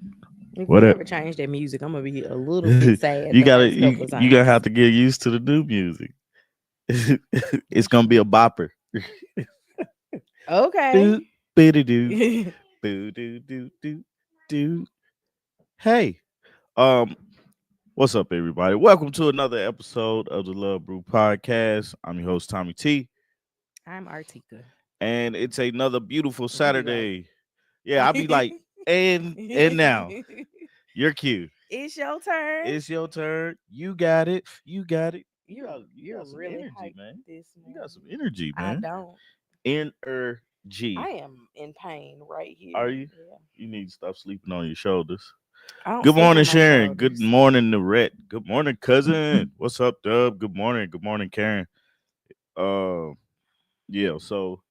If you What up? ever change that music, I'm gonna be a little bit sad You the gotta first you couple of you gonna times. have to get used to the new music. It's What gonna you be a mean? bopper. Okay. Do biddy do boo do do do do. Hey, um, what's up, everybody? Welcome to another episode of the Love Brew podcast. I'm your host Tommy T, I'm Artika. and it's another beautiful You be like, Saturday. Yeah, I'll be like, and now your cue. it's your turn. It's your turn. You got it. You got it. You You're got you you're got some really energy, hyped man. this You got some morning. energy, I man. don't. I Energy. am in pain right here. Are you? Yeah. You need to stop sleeping on your shoulders. I don't Good sleep morning, on my Sharon. Good shoulders. morning, Narette. Good morning, cousin. What's up, Dub? Good morning. Good morning, Karen. Uh, yeah. So,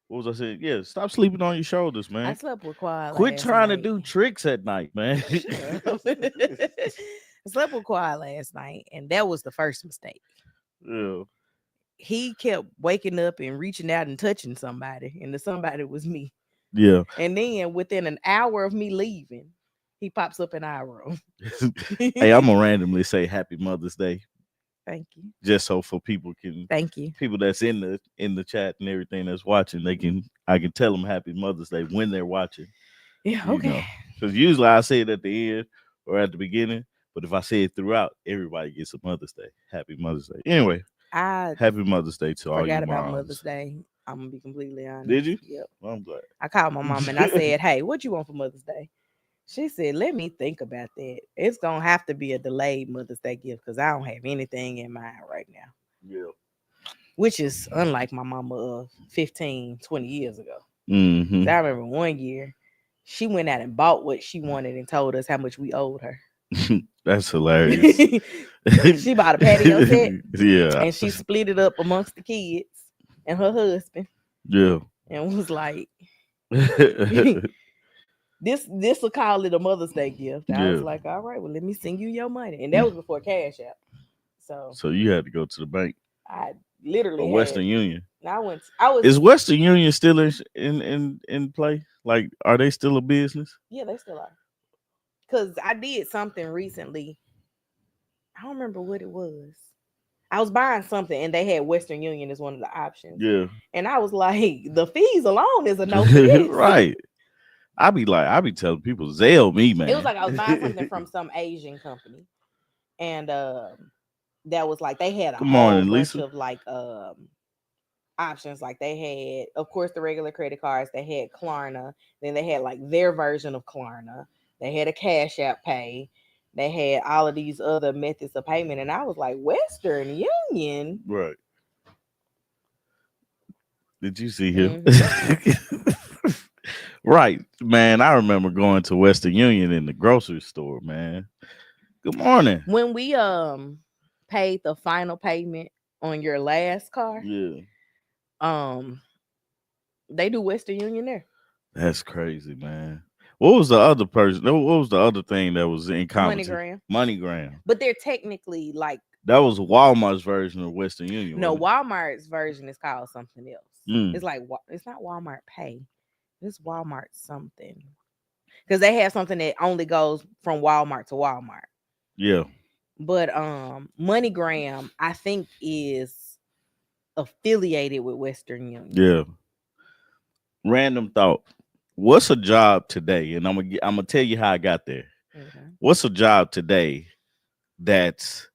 what was I saying? Yeah, stop sleeping on your shoulders, I man. slept with Quad Quit last trying to night. do tricks at night, man. Shut up. I slept with Quad last night, and that was the first mistake. Yeah. He kept waking up and reaching out and touching somebody, and the somebody was me. Yeah. And then within an hour of me leaving, he pops up in our room. Hey, I'm gonna randomly say Happy Mother's Day, Thank you. just so for Thank you. people that's in the chat and everything that's watching, I can tell them Happy Mother's Day when they're watching. Yeah, You okay. know, because usually I say it at the end or at the beginning, but if I say it throughout, everybody gets a Mother's Day. Happy Mother's Day. Anyway, I Happy Mother's Day to all you forgot about Mother's moms. Day. I'm gonna be completely Did honest. you? Yep. Well, I'm I called my mom and I glad. said, "Hey, what you want for Mother's Day?" She said, "Let me think about that. It's gonna have to be a delayed Mother's Day gift because I don't have anything in mind right now." Yeah. Which is unlike my mama of 15, 20 years ago. Mm-hmm. 'Cause I remember one year she went out and bought what she wanted and told us how much we owed her. That's hilarious. She bought a patio set Yeah. and she split it up amongst the kids and her husband Yeah. and was like, this will call it a Mother's Day gift. I was Yeah. like, all right, well, let me send you your money. And that was before Cash App. So So you had to go to the bank I or literally had Western Union. I was Is Western Union still in play? Like, are they still a business? yeah, they still are. Cause I did something recently. I don't remember what it was. I was buying something and they had Western Union as one of the options. Yeah. And I was like, the fees alone is a no for this. Right. I be telling people, Zelle me, It was man. like I was buying something from some Asian company. And that was like they had a Good whole morning, bunch Lisa. of like options. Like they had, of course, the regular credit cards, they had Klarna, then they had like their version of Klarna, they had a Cash App Pay, they had all of these other methods of payment. And I was like, Western Union. Right. Did you see him? Hmm. Right, man. I remember going to Western Union in the grocery store, man. Good morning. When we paid the final payment on your last car, Yeah. um they do Western Union there. That's crazy, man. What was the other person? What was the other thing that was in competition? MoneyGram. MoneyGram. But they're technically like, That was Walmart's version of Western Union, no, wasn't Walmart's version is called something else. it? Mm. It's like it's not Walmart Pay. It's Walmart something. Because they have something that only goes from Walmart to Walmart. Yeah. But MoneyGram, I think, is affiliated with Western Union. Yeah. Random thought. What's a job today? And I'm gonna tell you how I got there. Okay. What's a job today that's,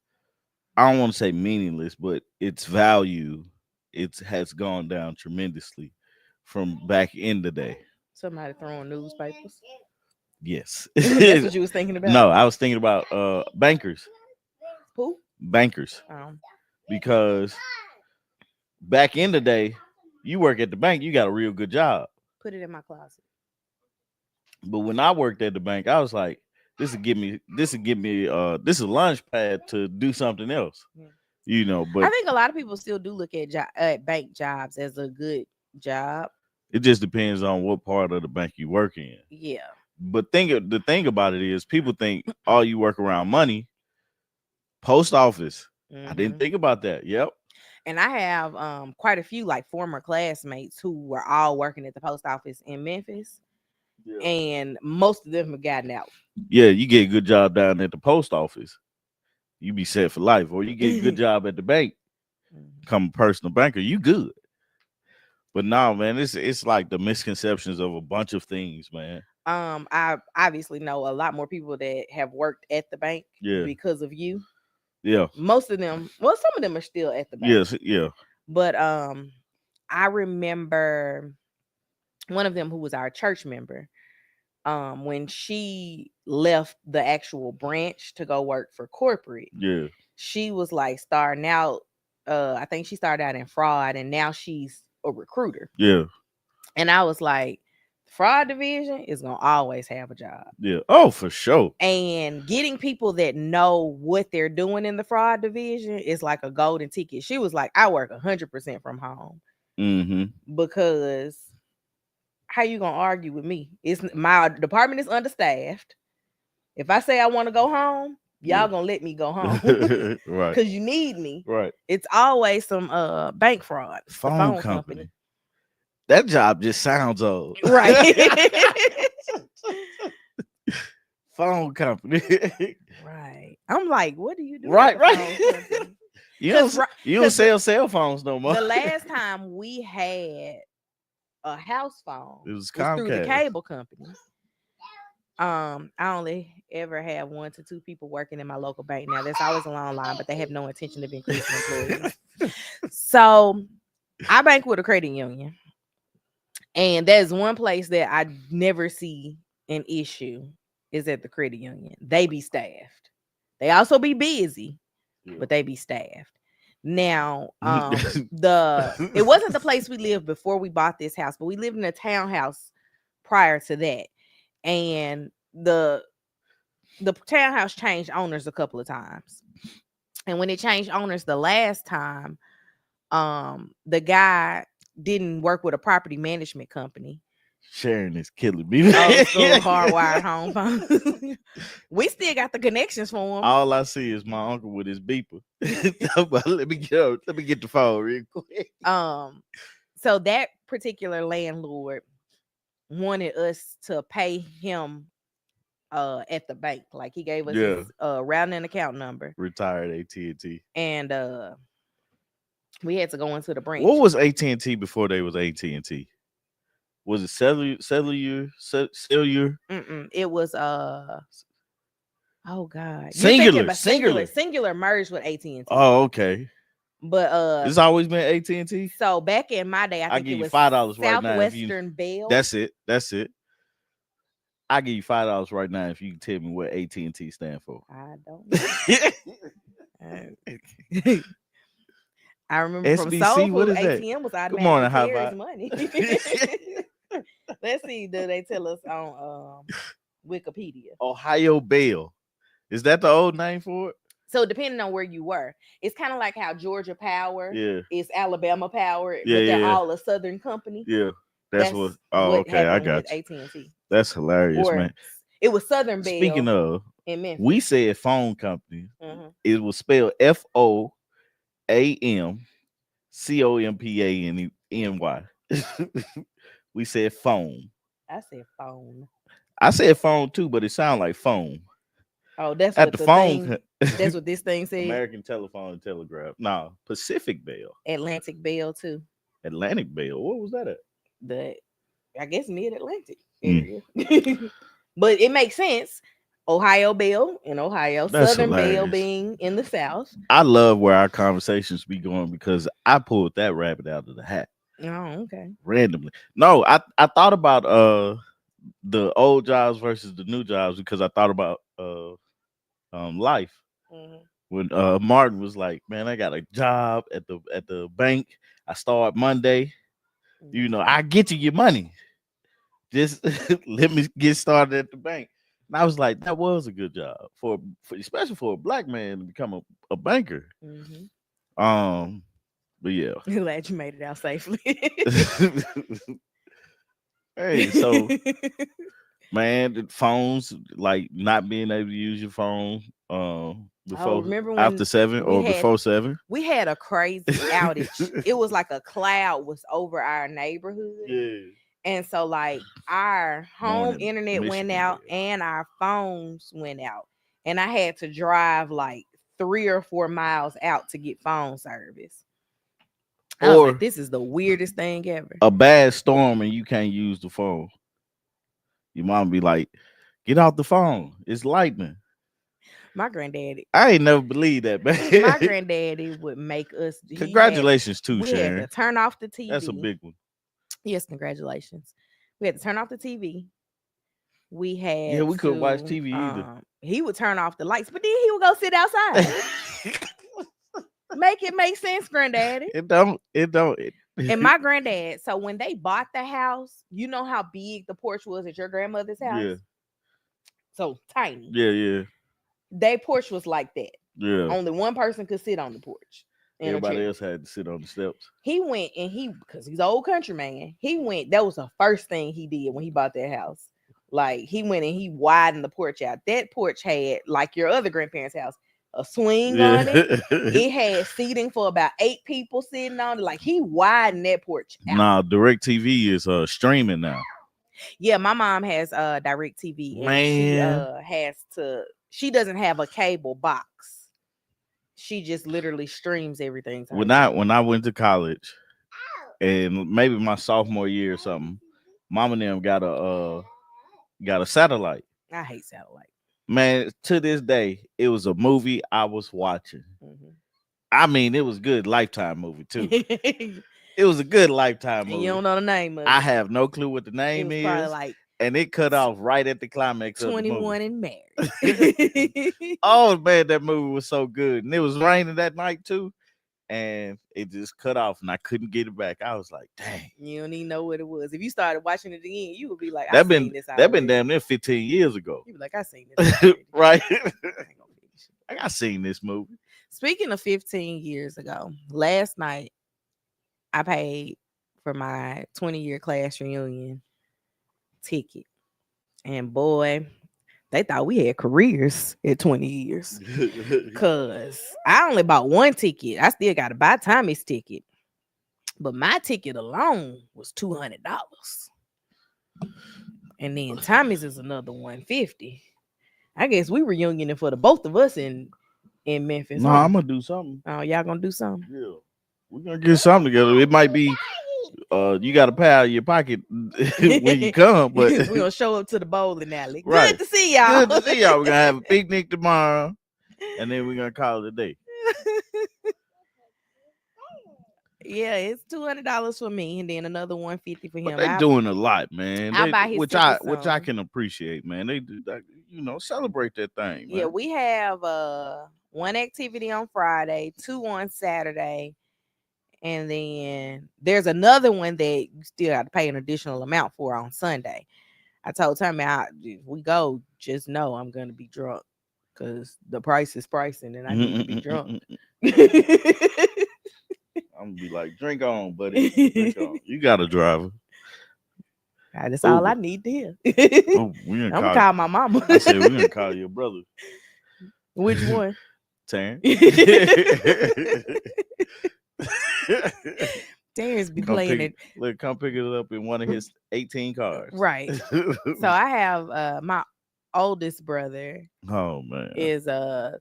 I don't want to say meaningless, but its value it has gone down tremendously from back in the day. Somebody throwing newspapers. Yes. That's what you was thinking about. No, I was thinking about bankers. Who? Bankers. Um, Because back in the day, you work at the bank, you got a real good job. put it in my closet. But when I worked at the bank, I was like, this is a launch pad to do something else. Yeah. You know, I but think a lot of people still do look at at bank jobs as a good job. it just depends on what part of the bank you work in. Yeah. But the thing about it is people think, oh, you work around money. Post office. I didn't Hmm. think about that. Yep. And I have quite a few like former classmates who were all working at the post office in Memphis. Yeah. and most of them have gotten out. Yeah, you get a good job down at the post office, you be set for life. Or you get a good job at the bank, become a personal banker, you good. But no, man, it's like the misconceptions of a bunch of things, man. I obviously know a lot more people that have worked at the bank Yeah, because of you. yeah, Most of them, well, some of them are still at the bank, yes, yeah, but I remember one of them who was our church member. When she left the actual branch to go work for corporate, yeah, she was like starting out. I think she started out in fraud, and now she's a recruiter. yeah, And I was like, fraud division is gonna always have a job. yeah. Oh, for sure. And getting people that know what they're doing in the fraud division is like a golden ticket. She was like, I work 100% from home Mm-hmm. because how you gonna argue with me? It's my department is understaffed. If I say I want to go home, Yeah. y'all gonna let me go home Right. because you need me. Right. It's always some bank fraud. The Phone phone company. company. That job just sounds old. Right. Phone company. Right. I'm like, what do you do at Right, the right. phone company? You don't Because sell cell phones no more. the last time we had a house phone It was was through the Comcast. cable company. I only ever had 1 to 2 people working in my local bank. Now there's always a long line, but they have no intention of increasing employees. So I bank with a credit union, and there's one place that I never see an issue is at the credit union. They be staffed. They also be busy, Yeah. but they be staffed. Now, it wasn't the place we lived before we bought this house, but we lived in a townhouse prior to that. And the townhouse changed owners a couple of times. And when it changed owners the last time, the guy didn't work with a property management company. Sharing is killing me. Old school hardwired home phone. We still got the connections for him. All I see is my uncle with his beeper. Let me go. Let me get the phone real quick. So that particular landlord wanted us to pay him at the bank. Like he gave us Yeah. his routing and account number. Retired AT&T. And we had to go into the branch. What was AT&T before they was AT&T? Was it cellular? It was oh god. You're thinking Singular. about Singular merged with AT&T. Oh, okay. But It's always been AT&T. so back in my day, I think give it you was $5 right now if you. Southwestern Bell. That's it. I give you $5 right now if you can tell me what AT&T stand for. I don't know. I remember from SBC, Soul what Food, is that? ATM was Good morning, automatically high carries five. money. Let's see, do they tell us on Wikipedia? Ohio Bell. Is that the old name for it? So depending on where you were, it's kind of like how Georgia Power is Alabama Power, but they're all a Southern company. Yeah. That's what. Oh, what okay. I happened got with you. AT&T. That's hilarious, Or man. it was Southern Bell. Speaking of, in Memphis. we said phone company. It was spelled FOAMCOMPANY. We said phone. I said phone. I said phone too, but it sounded like phone. Oh, that's At what the the phone. thing. That's what this thing said. American Telephone and Telegraph. No, Pacific Bell. Atlantic Bell too. Atlantic Bell. What was that at? I guess mid Atlantic area. But it makes sense. Ohio Bell in Ohio, That's Southern hilarious. Bell being in the South. I love where our conversations be going because I pulled that rabbit out of the hat. Oh, okay. Randomly. No, I thought about the old jobs versus the new jobs because I thought about life. When Martin was like, "Man, I got a job at the bank. I start Monday. You know, I get you your money. Just let me get started at the bank." And I was like, that was a good job for especially for a black man to become a banker. But yeah. Glad you made it out safely. Hey, so man, the phones, like not being able to use your phone before remember when after 7 or before 7. We had a crazy outage. It was like a cloud was over our neighborhood. Yeah. And so like our Born home in internet went Michigan, out there. and our phones went out. And I had to drive like 3 or 4 miles out to get phone service. I was like, Or this is the weirdest thing ever. a bad storm and you can't use the phone. Your mom be like, "Get off the phone. It's lightning." My granddaddy, I ain't never believed that, my man. granddaddy would make us. Congratulations too, We had to Sharon. turn off the That's a TV. big one. Yes, congratulations. We had to turn off the TV. We Yeah, had we couldn't watch to. TV either. He would turn off the lights, but then he would go sit outside. Make it make sense, granddaddy. It don't. It don't. And my granddad, so when they bought the house, you know how big the porch was at your grandmother's house? Yeah. So tiny. Yeah. Yeah. Their porch was like that. Yeah. Only one person could sit on the porch in a Everybody chair. else had to sit on the steps. He went and because he's an old country man, he went, that was the first thing he did when he bought that house. Like he went and he widened the porch out. That porch had, like your other grandparents' house, a swing on it. Yeah. It had seating for about 8 people sitting on it. Like he widened that porch out. Nah, Direct TV is streaming now. Yeah, my mom has direct TV and she Man. she doesn't have a cable box. She just literally streams everything to her When TV. I went to college and maybe my sophomore year or something, mom and them got a satellite. I hate satellite. Man, to this day, it was a movie I was watching. I mean, it was good Lifetime movie too. It was a good Lifetime movie. And you don't know the name of it. I have no clue what the It name was is. probably like And it cut off right at the climax of the 21 movie. and married. Oh man, that movie was so good. And it was raining that night too. And it just cut off and I couldn't get it back. I was like, dang. You don't even know what it was. If you started watching it again, you would be like, That I've seen this already. that been damn near 15 years ago. You'd be like, I've seen this already. Right. I ain't gonna finish it. I seen this movie. Speaking of 15 years ago, last night I paid for my 20-year class reunion ticket. And boy, they thought we had careers at 20 years. Cause I only bought one ticket. I still gotta buy Tommy's ticket. But my ticket alone was $200. And then Tommy's is another $150. I guess we were reunioning for the both of us in Memphis. No, huh? I'm gonna do something. Oh, y'all gonna do something? Yeah. We're gonna get something together. It might be you gotta pay out of your pocket when you come, but we're gonna show up to the bowling alley. Right. Good to see y'all. Good to see y'all. We're gonna have a picnic tomorrow, and then we're gonna call it a day. Yeah, it's $200 for me, and then another $150 for him. But they doing a lot, man. I'll buy his which ticket I some. can appreciate, man. They do that, celebrate that thing, man. Yeah, we have one activity on Friday, 2 on Saturday, and then there's another one that you still have to pay an additional amount for on Sunday. I told Tommy, if we go, just know I'm gonna be drunk because the price is pricing, and I need to be drunk. I'm gonna be like, drink on, buddy. Drink on. You got a driver. That's all I need to hear. Oh, I'm gonna call my mama. I said we're gonna call your brother. Which one? Terrence. Terrence be playing it. Look, come pick it up in one of his 18 cars. Right. So I have my oldest brother. Oh man. Is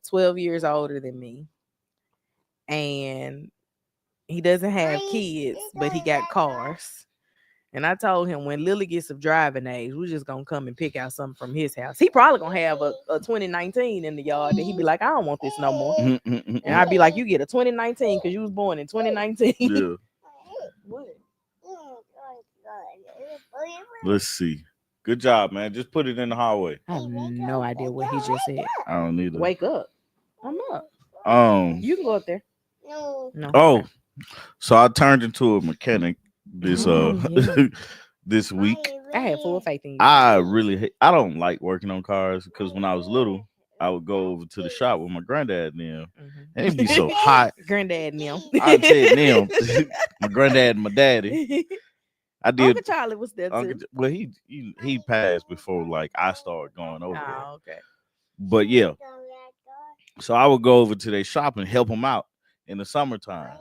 12 years older than me. And he doesn't have kids, but he got cars. And I told him when Lily gets of driving age, we're just gonna come and pick out something from his house. He probably gonna have a 2019 in the yard, and he'd be like, I don't want this no more. And I'd be like, you get a 2019 because you was born in 2019. Yeah. What? Let's see. Good job, man. Just put it in the hallway. I have no idea what he just said. I don't either. Wake up. I'm up. You can go up there. No. Oh, so I turned into a mechanic this yeah. this week. I had full faith in you. I don't like working on cars because when I was little, I would go over to the shop with my granddad and them. And it'd be so hot. Granddad and them. I said them. My granddad and my daddy. I did. Uncle Charlie was there too. Well, he passed before like I started going over there. Oh, okay. But yeah. So I would go over to their shop and help them out in the summertime.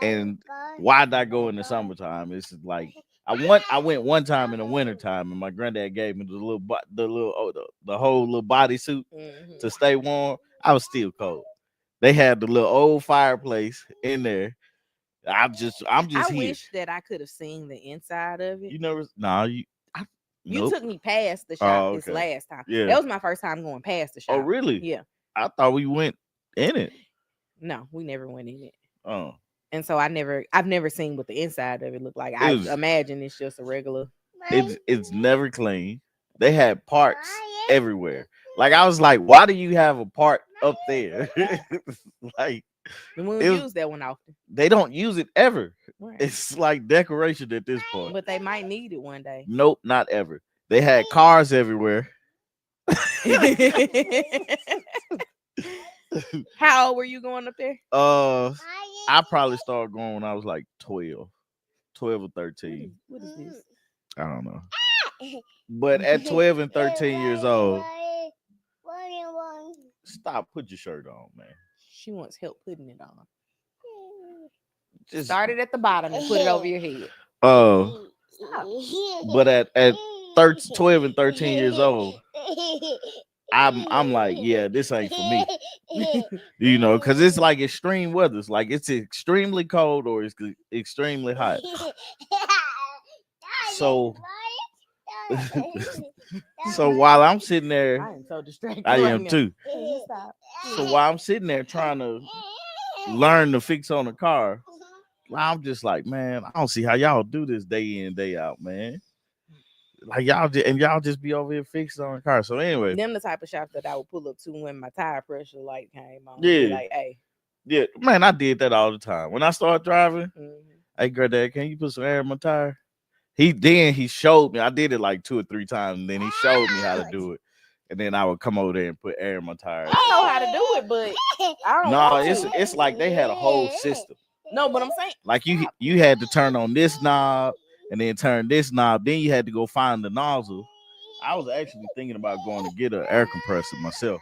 And why did I go in the summertime? It's like I went one time in the wintertime, and my granddad gave me the whole little bodysuit Hmm. to stay warm. I was still cold. They had the little old fireplace in there. I'm I just here. wish that I could have seen the inside of it. You never nah You nope. took me past the shop Oh, this okay. last time. Yeah. That was my first time going past the Oh, shop. really? Yeah. I thought we went in it. No, we never went in it. Oh. And so I've never seen what the inside of it looked like. It I was imagine it's just a regular. it's never clean. They had parts everywhere. Like I was like, why do you have a part up there? Like And we it don't was use that one often. they don't use it ever. Right. It's like decoration at this point. But they might need it one day. Nope, not ever. They had cars everywhere. How old were you going up there? uh I probably started going when I was like 12 or 13. What is this? I don't know. But at 12 and 13 years old, stop, put your shirt on, man. She wants help putting it on. Just Start it at the bottom and put it over your head. uh Stop. but at 13, 12 and 13 years old, I'm like, yeah, this ain't for me. You know, because it's like extreme weather. It's like it's extremely cold or it's extremely hot. So so while I'm sitting I there, am so distracted. I right am now. too. Can you stop? So while I'm sitting there trying to learn to fix on a car, I'm just like, man, I don't see how y'all do this day in, day out, man. Like y'all just be over here fixing on a car. So anyway, Them the type of shops that I would pull up to when my tire pressure light came on. Yeah. Be like, hey. yeah, man, I did that all the time. When I started driving, Mhm. hey, granddad, can you put some air in my tire? He showed me. I did it like 2 or 3 times, and then he showed me how to do it. And then I would come over there and put air in my tires. I know how to do it, but I don't No, want to. it's like they had a whole system. No, but I'm saying Like you had to turn on this knob and then turn this knob. Then you had to go find the nozzle. I was actually thinking about going to get an air compressor myself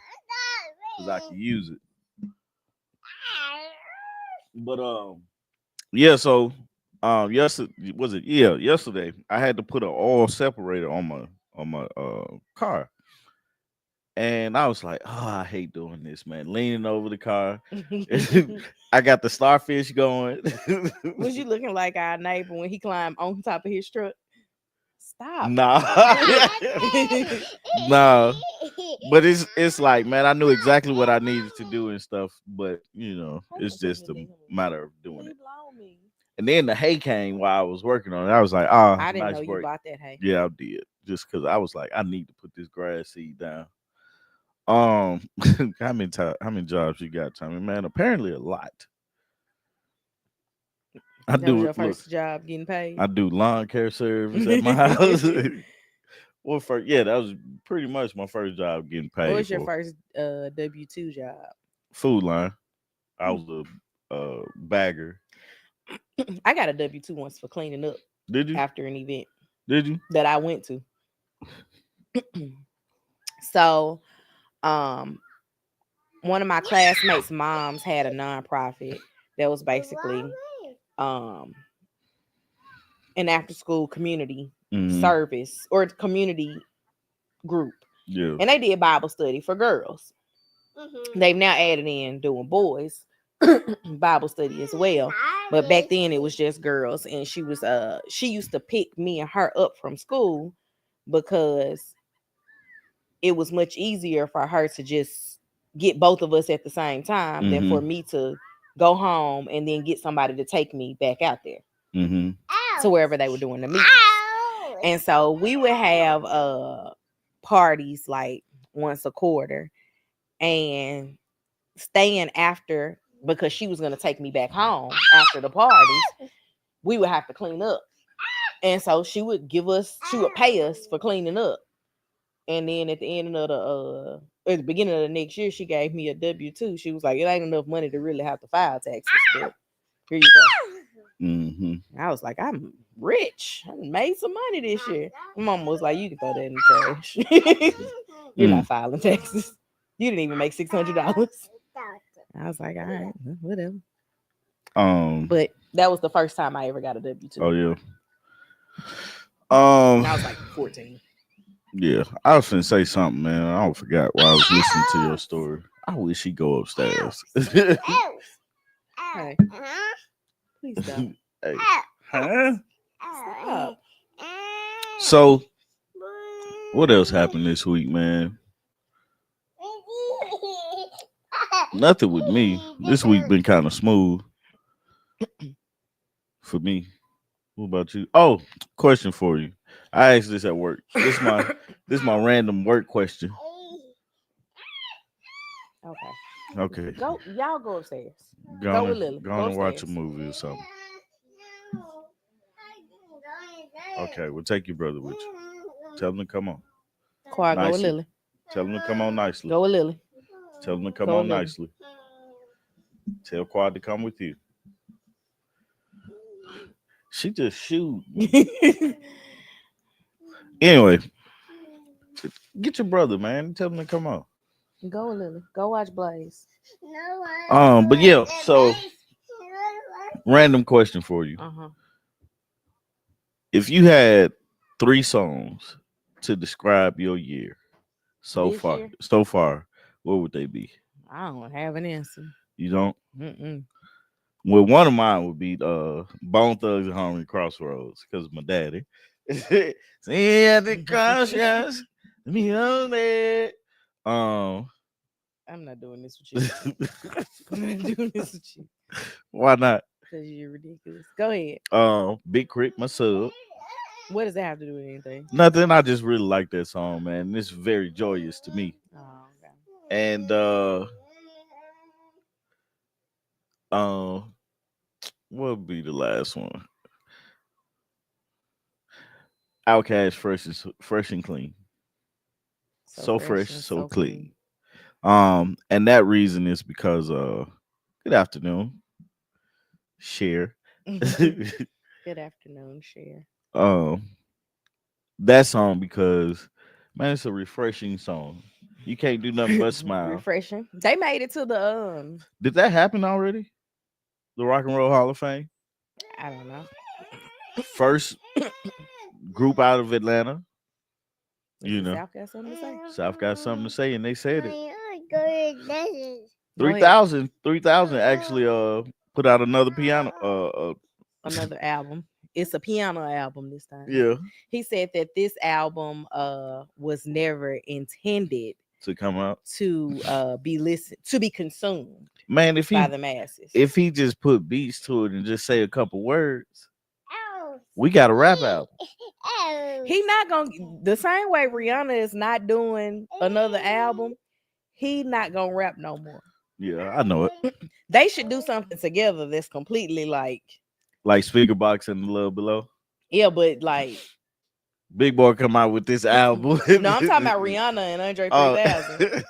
because I could use it. But yeah. So yesterday was it? Yeah, yesterday I had to put an oil separator on my car. And I was like, oh, I hate doing this, man. Leaning over the car. I got the starfish going. was you looking like our neighbor when he climbed on top of his truck? Stop. Nah. Nah. But it's like, man, I knew exactly what I needed to do and stuff. But you know, it's just a matter of doing it. And then the hay came while I was working on it. I was like, I didn't nice know you work. bought that hay. Yeah, I did. Just because I was like, I need to put this grass seed down. How many jobs you got, Tommy? Man, apparently a lot. I That was do your it. Look, first job getting paid. I do lawn care service at my house. Well, yeah, that was pretty much my first job getting paid. What was your for. first W-2 job? Food line. I was a bagger. I got a W-2 once for cleaning up. Did you? After an event. Did you? That I went to. So, one of my classmates' moms had a nonprofit that was basically an after-school community service or community group. Yeah. And they did Bible study for girls. They've now added in doing boys Bible study as well. But back then it was just girls. And she used to pick me and her up from school because it was much easier for her to just get both of us at the same time than for me to go home and then get somebody to take me back out there to wherever they were doing the meetings. And so we would have parties like once a quarter and staying after, because she was going to take me back home after the parties, we would have to clean up. And so she would pay us for cleaning up. And then at the end of at the beginning of the next year, she gave me a W-2. She was like, it ain't enough money to really have to file taxes, but here you go. I was like, I'm rich. I made some money this year. My mom was like, you can throw that in the trash. You're not filing taxes. You didn't even make $600. I was like, all right, whatever. But that was the first time I ever got a W-2. Oh yeah. Um, And I was like 14. yeah, I was finna say something, man. I don't forgot while I was listening to your story. I wish he go upstairs. Hey, please stop. Hey, huh? Stop. So, what else happened this week, man? Nothing with me. This week been kind of smooth for me. What about you? Oh, question for you. I asked this at work. This my random work question. Okay. Okay, Y'all go upstairs. Go gonna with Lily. Go gonna watch a upstairs. movie or something. Okay, we'll take your brother with you. Tell him to come on Quiet, go with nicely. Lily. Tell him to come on nicely. Go with Lily. Tell him to come Go on with Lily. nicely. Tell Quad to come with you. She just shoot. Anyway, get your brother, man. Tell him to come on. Go with Lily. Go watch Blaze. But yeah, so random question for you. Uh-huh. If you had 3 songs to describe your year This year, so far, what would they be? I don't have an answer. You don't? Mm-mm. Well, one of mine would be Bone Thugs and Harmony Crossroads because of my daddy. See at the crossroads, me on it. Um, I'm not doing this with you. I'm not doing this with you why not? because you're ridiculous. Go ahead. Big Crit, my sub. What does that have to do with anything? Nothing. I just really like that song, man. It's very joyous to me. Oh, okay. And what would be the last one? Outcast, fresh and clean. So fresh, And so so clean. And that reason is because good afternoon, share. Good afternoon, Cher. um, that song because man, it's a refreshing song. You can't do nothing but smile. Refreshing. They made it to the Did that happen already? The Rock and Roll Hall of Fame, I don't know. first group out of Atlanta. Is You the know, South got something to say? South got something to say, and they said it. Go ahead. 3,000 actually put out another piano Another album. It's a piano album this time. yeah, He said that this album was never intended to come out. to be consumed Man, by the masses. if he just put beats to it and just say a couple words, we got a rap album. He not gonna the same way Rihanna is not doing another album. He not gonna rap no more. Yeah, I know it. They should do something together that's completely like Like Speaker Box and the Love Below. yeah, but like Big Boy come out with this album. no, I'm talking about Rihanna and Andre Oh. 3000.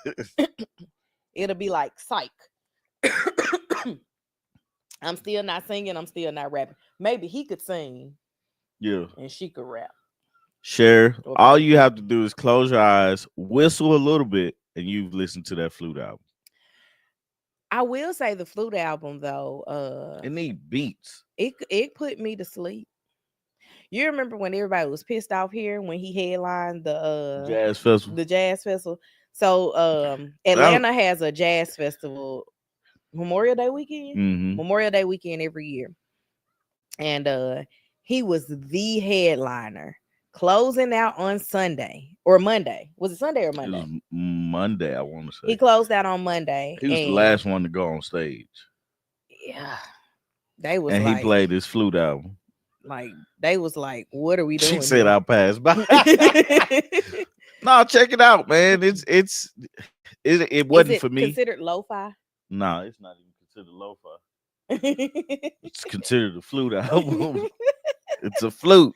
It'll be like psych. I'm still not singing. I'm still not rapping. Maybe he could sing Yeah. and she could rap. Share. Okay. All you have to do is close your eyes, whistle a little bit, and you've listened to that flute album. I will say the flute album though, It need beats. it put me to sleep. You remember when everybody was pissed off here when he headlined Jazz festival. the jazz festival? So Atlanta has a jazz festival Memorial Day weekend. Mm-hmm. Memorial Day weekend every year. And he was the headliner closing out on Sunday or Monday. Was it Sunday or Monday? It was Monday, I want to say. He closed out on Monday. He was the last one to go on stage. Yeah. They was and like, he played his flute album. Like they was like, what are we doing? She said I'll pass by. No, check it out, man. It wasn't for me. Considered lo-fi? No, it's not even considered lo-fi. It's considered a flute album. It's a flute.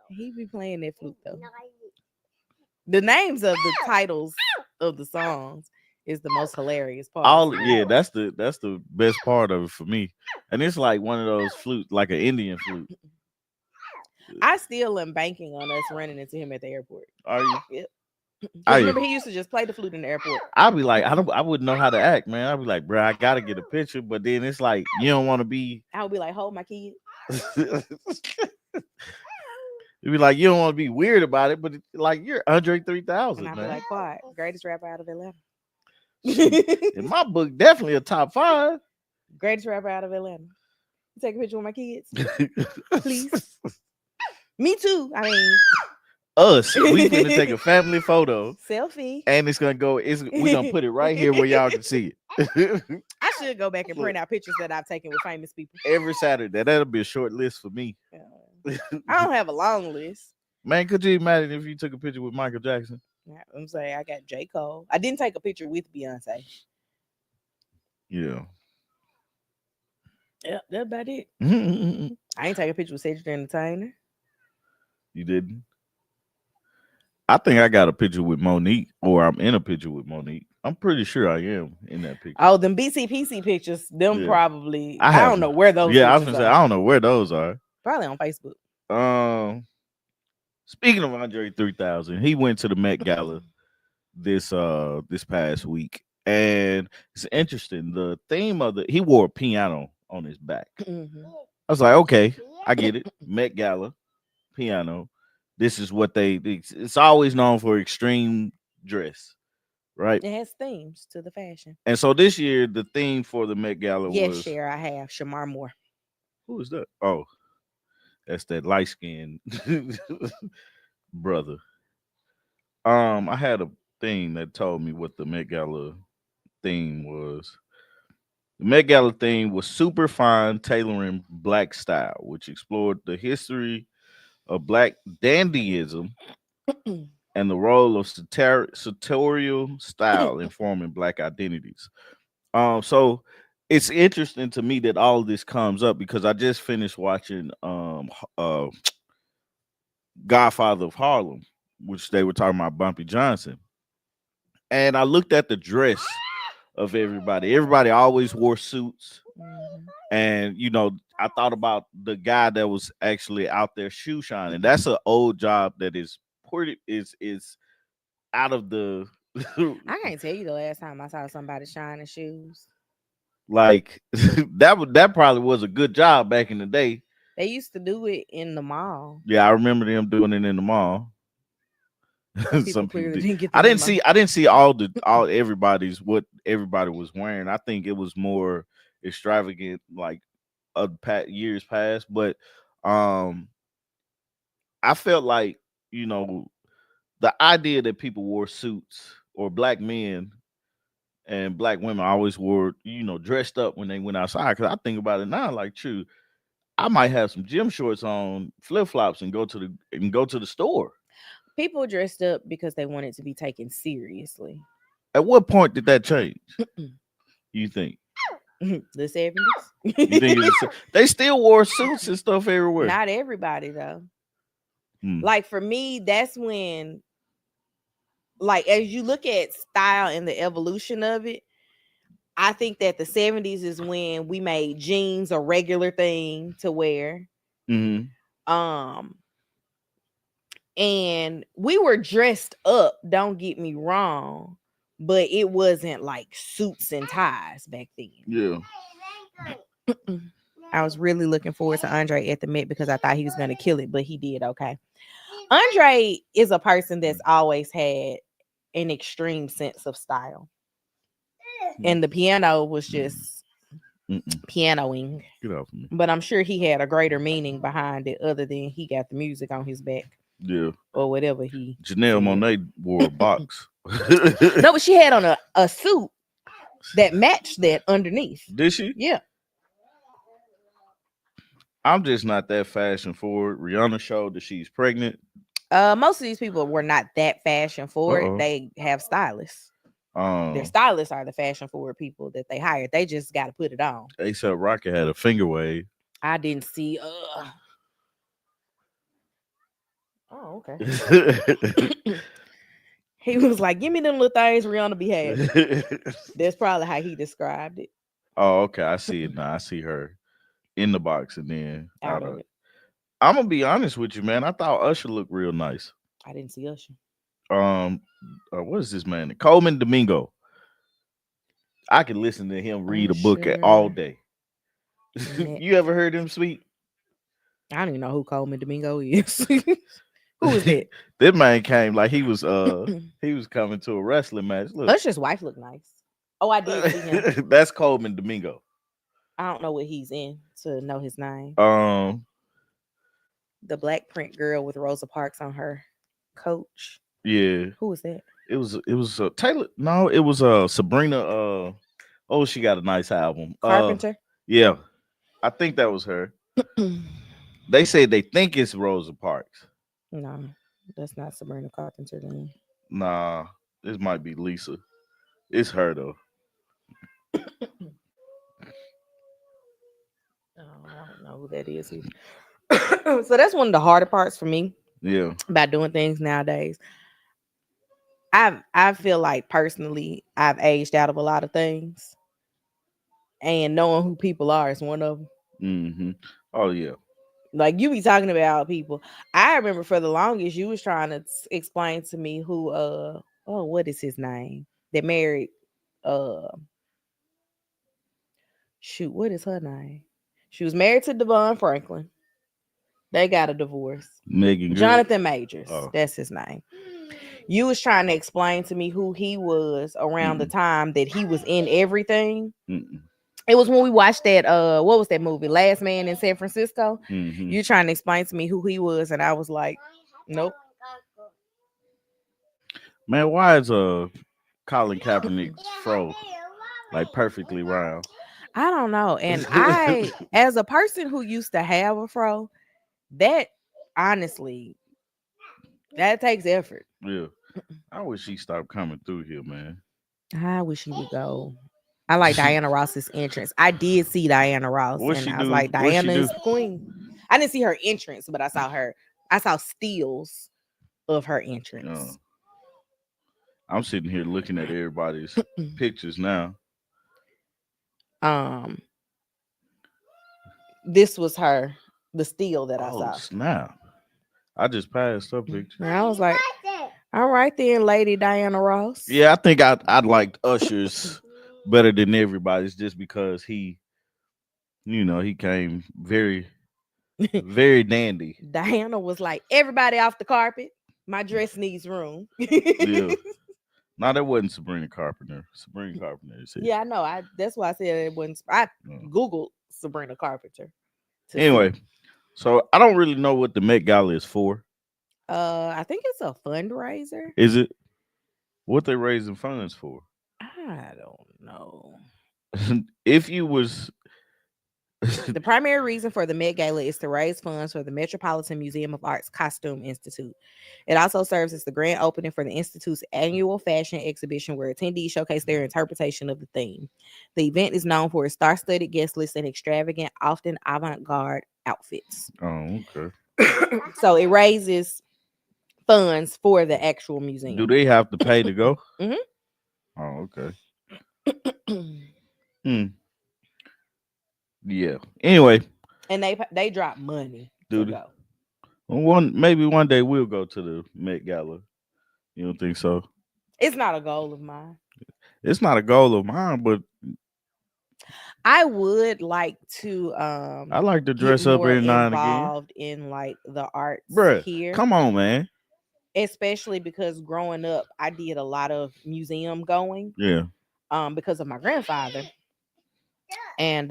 He be playing that flute though. The names of the titles of the songs is the most hilarious part. That's the best part of it for me. And it's like one of those flutes, like an Indian flute. I still am banking on us running into him at the airport. Are you? Yep. Remember, he used to just play the flute in the airport. I'd be like, I wouldn't know how to act, man. I'd be like, bro, I gotta get a picture, but then it's like you don't want to be. I would be like, hold my kid. It'd be like you don't want to be weird about it, but like you're Andre And 3000, I'll be man. like, "Quad, greatest rapper out of Atlanta." Shoot, in my book, definitely a top five. Greatest rapper out of Atlanta. You take a picture with my kids, please. Me too. I mean, Us, we finna take a family photo, selfie. and it's gonna go. It's we gonna put it right here where y'all can see it. I should go back and Look, print out pictures that I've taken with famous people. every Saturday, that'll be a short list for me. I don't have a long list. Man, could you imagine if you took a picture with Michael Jackson? Yeah, I'm saying I got J. Cole. I didn't take a picture with Beyonce. Yeah. Yeah, that's about it. You I ain't take a picture with Cedric the Entertainer. didn't. I think I got a picture with Monique, or I'm in a picture with Monique. I'm pretty sure I am in that picture. Oh, them BCPC pictures, them Yeah. probably. I I don't have. know where those Yeah, I was pictures gonna say are. I don't know where those are. Probably on Facebook. Speaking of Andre 3000, he went to the Met Gala this past week, and it's interesting. The theme of he wore a piano on his back. Mhm. I was like, okay, I get it. Met Gala, piano. This is what it's always known for extreme dress, right? It has themes to the fashion. And so this year, the theme for the Met Gala Yes, was Cher, I have Shamar Moore. who is that? Oh, that's that light skinned brother. I had a thing that told me what the Met Gala theme was. The Met Gala theme was super fine tailoring black style, which explored the history of black dandyism and the role of sartorial style in forming black identities. So it's interesting to me that all of this comes up because I just finished watching Godfather of Harlem, which they were talking about Bumpy Johnson. And I looked at the dress of everybody. Everybody always wore suits. Mhm. And I thought about the guy that was actually out there shoe shining. That's an old job that is pretty is out of the I can't tell you the last time I saw somebody shining shoes. like that probably was a good job back in the day. They used to do it in the mall. Yeah, I remember them doing it in the mall. Some people Some people clearly did. didn't get the I didn't memo. see I didn't see all everybody's what everybody was wearing. I think it was more extravagant like years past, but um I felt like, you know, the idea that people wore suits or black men and black women always wore, dressed up when they went outside. Cause I think about it now, like true, I might have some gym shorts on, flip flops, and go to the store. People dressed up because they wanted to be taken seriously. At what point did that change? You think? The 70s. You think they still wore suits and stuff everywhere? Not everybody though. Hmm. Like for me, that's when, like, as you look at style and the evolution of it, I think that the 70s is when we made jeans a regular thing to wear. Mm-hmm. Um, and we were dressed up, don't get me wrong, but it wasn't like suits and ties back then. Yeah. I was really looking forward to Andre at the Met because I thought he was going to kill it, but he did okay. Andre is a person that's always had an extreme sense of style. And the piano was just pianoing. Get off of me. But I'm sure he had a greater meaning behind it other than he got the music on his back. Yeah. Or whatever he Janelle did. Monae wore a box. No, but she had on a suit that matched that underneath. Did she? Yeah. I'm just not that fashion forward. Rihanna showed that she's pregnant. Most of these people were not that fashion forward. Uh-oh. They have stylists. Their stylists are the fashion forward people that they hired. They just got to put it on. A$AP Rocky had a finger wave. I didn't see. Oh, okay. He was like, "Give me them little things Rihanna be having." That's probably how he described it. Oh, okay. I see it now. I see her in the box and then Out of it. I'm gonna be honest with you, man. I thought Usher looked real nice. I didn't see Usher. What is this man? Coleman Domingo. I can listen to him read a book all day. You ever heard him speak? I don't even know who Coleman Domingo is. Who is that? That man came like he was coming to a wrestling match. Look. Usher's wife look nice. Oh, I did see him. That's Coleman Domingo. I don't know what he's in to know his name. Um, The black print girl with Rosa Parks on her coach. yeah, Who was that? it was Taylor. No, it was Sabrina. Oh, she got a nice album. Carpenter. Yeah, I think that was her. They say they think it's Rosa Parks. No, that's not Sabrina Carpenter then. Nah, this might be Lisa. It's her though. Oh, I don't know who that is either. So that's one of the harder parts for me Yeah. about doing things nowadays. I feel like personally I've aged out of a lot of things, and knowing who people are is one of them. Mm-hmm. Oh yeah. Like you be talking about people. I remember for the longest you was trying to explain to me who oh, what is his name? That married uh shoot, what is her name? She was married to Devon Franklin. They got a divorce. Megan Good. Jonathan Majors, Oh. that's his name. You was trying to explain to me who he was around the Mm-mm. time that he was in everything. Mm-mm. It was when we watched that what was that movie? Last Man in San Francisco. Mm-hmm. You trying to explain to me who he was, and I was like, nope. Man, why is Colin Kaepernick's fro like perfectly round? I don't know. And I, as a person who used to have a fro, that honestly, that takes effort. Yeah. I wish he stopped coming through here, man. I wish he would go. I like Diana Ross's entrance. I did see Diana Ross, What and she I was do? like, What she Diana do? is the queen. I didn't see her entrance, but I saw her. I saw steals of her Uh, entrance. I'm sitting here looking at everybody's pictures now. um, this was her, the steal that I Oh saw. snap! I just passed her picture. And I was like, all right then, Lady Diana Ross. Yeah, I think I liked Usher's better than everybody's just because he came very dandy. Diana was like, everybody off the carpet. My dress needs room. Yeah. No, that wasn't Sabrina Carpenter. Sabrina Carpenter is here. Yeah, I know. That's why I said it wasn't. I No. Googled Sabrina Carpenter to Anyway, see. so I don't really know what the Met Gala is for. I think it's a fundraiser. Is it what they raising funds for? I don't know. If you was The primary reason for the Met Gala is to raise funds for the Metropolitan Museum of Art's Costume Institute. It also serves as the grand opening for the Institute's annual fashion exhibition where attendees showcase their interpretation of the theme. The event is known for its star-studded guest list and extravagant, often avant-garde outfits. oh, okay. So it raises funds for the actual Do museum. they have to pay to go? Mhm. Oh, okay. Hmm. Yeah. Anyway, And they drop money to dude, go. maybe one day we'll go to the Met Gala. You don't think so? It's not a goal of mine. It's not a goal of mine, but I would like to I like to get dress up more every now and again. involved in like the arts Bruh, here, come on, man. especially because growing up I did a lot of museum going Yeah. because of my grandfather. And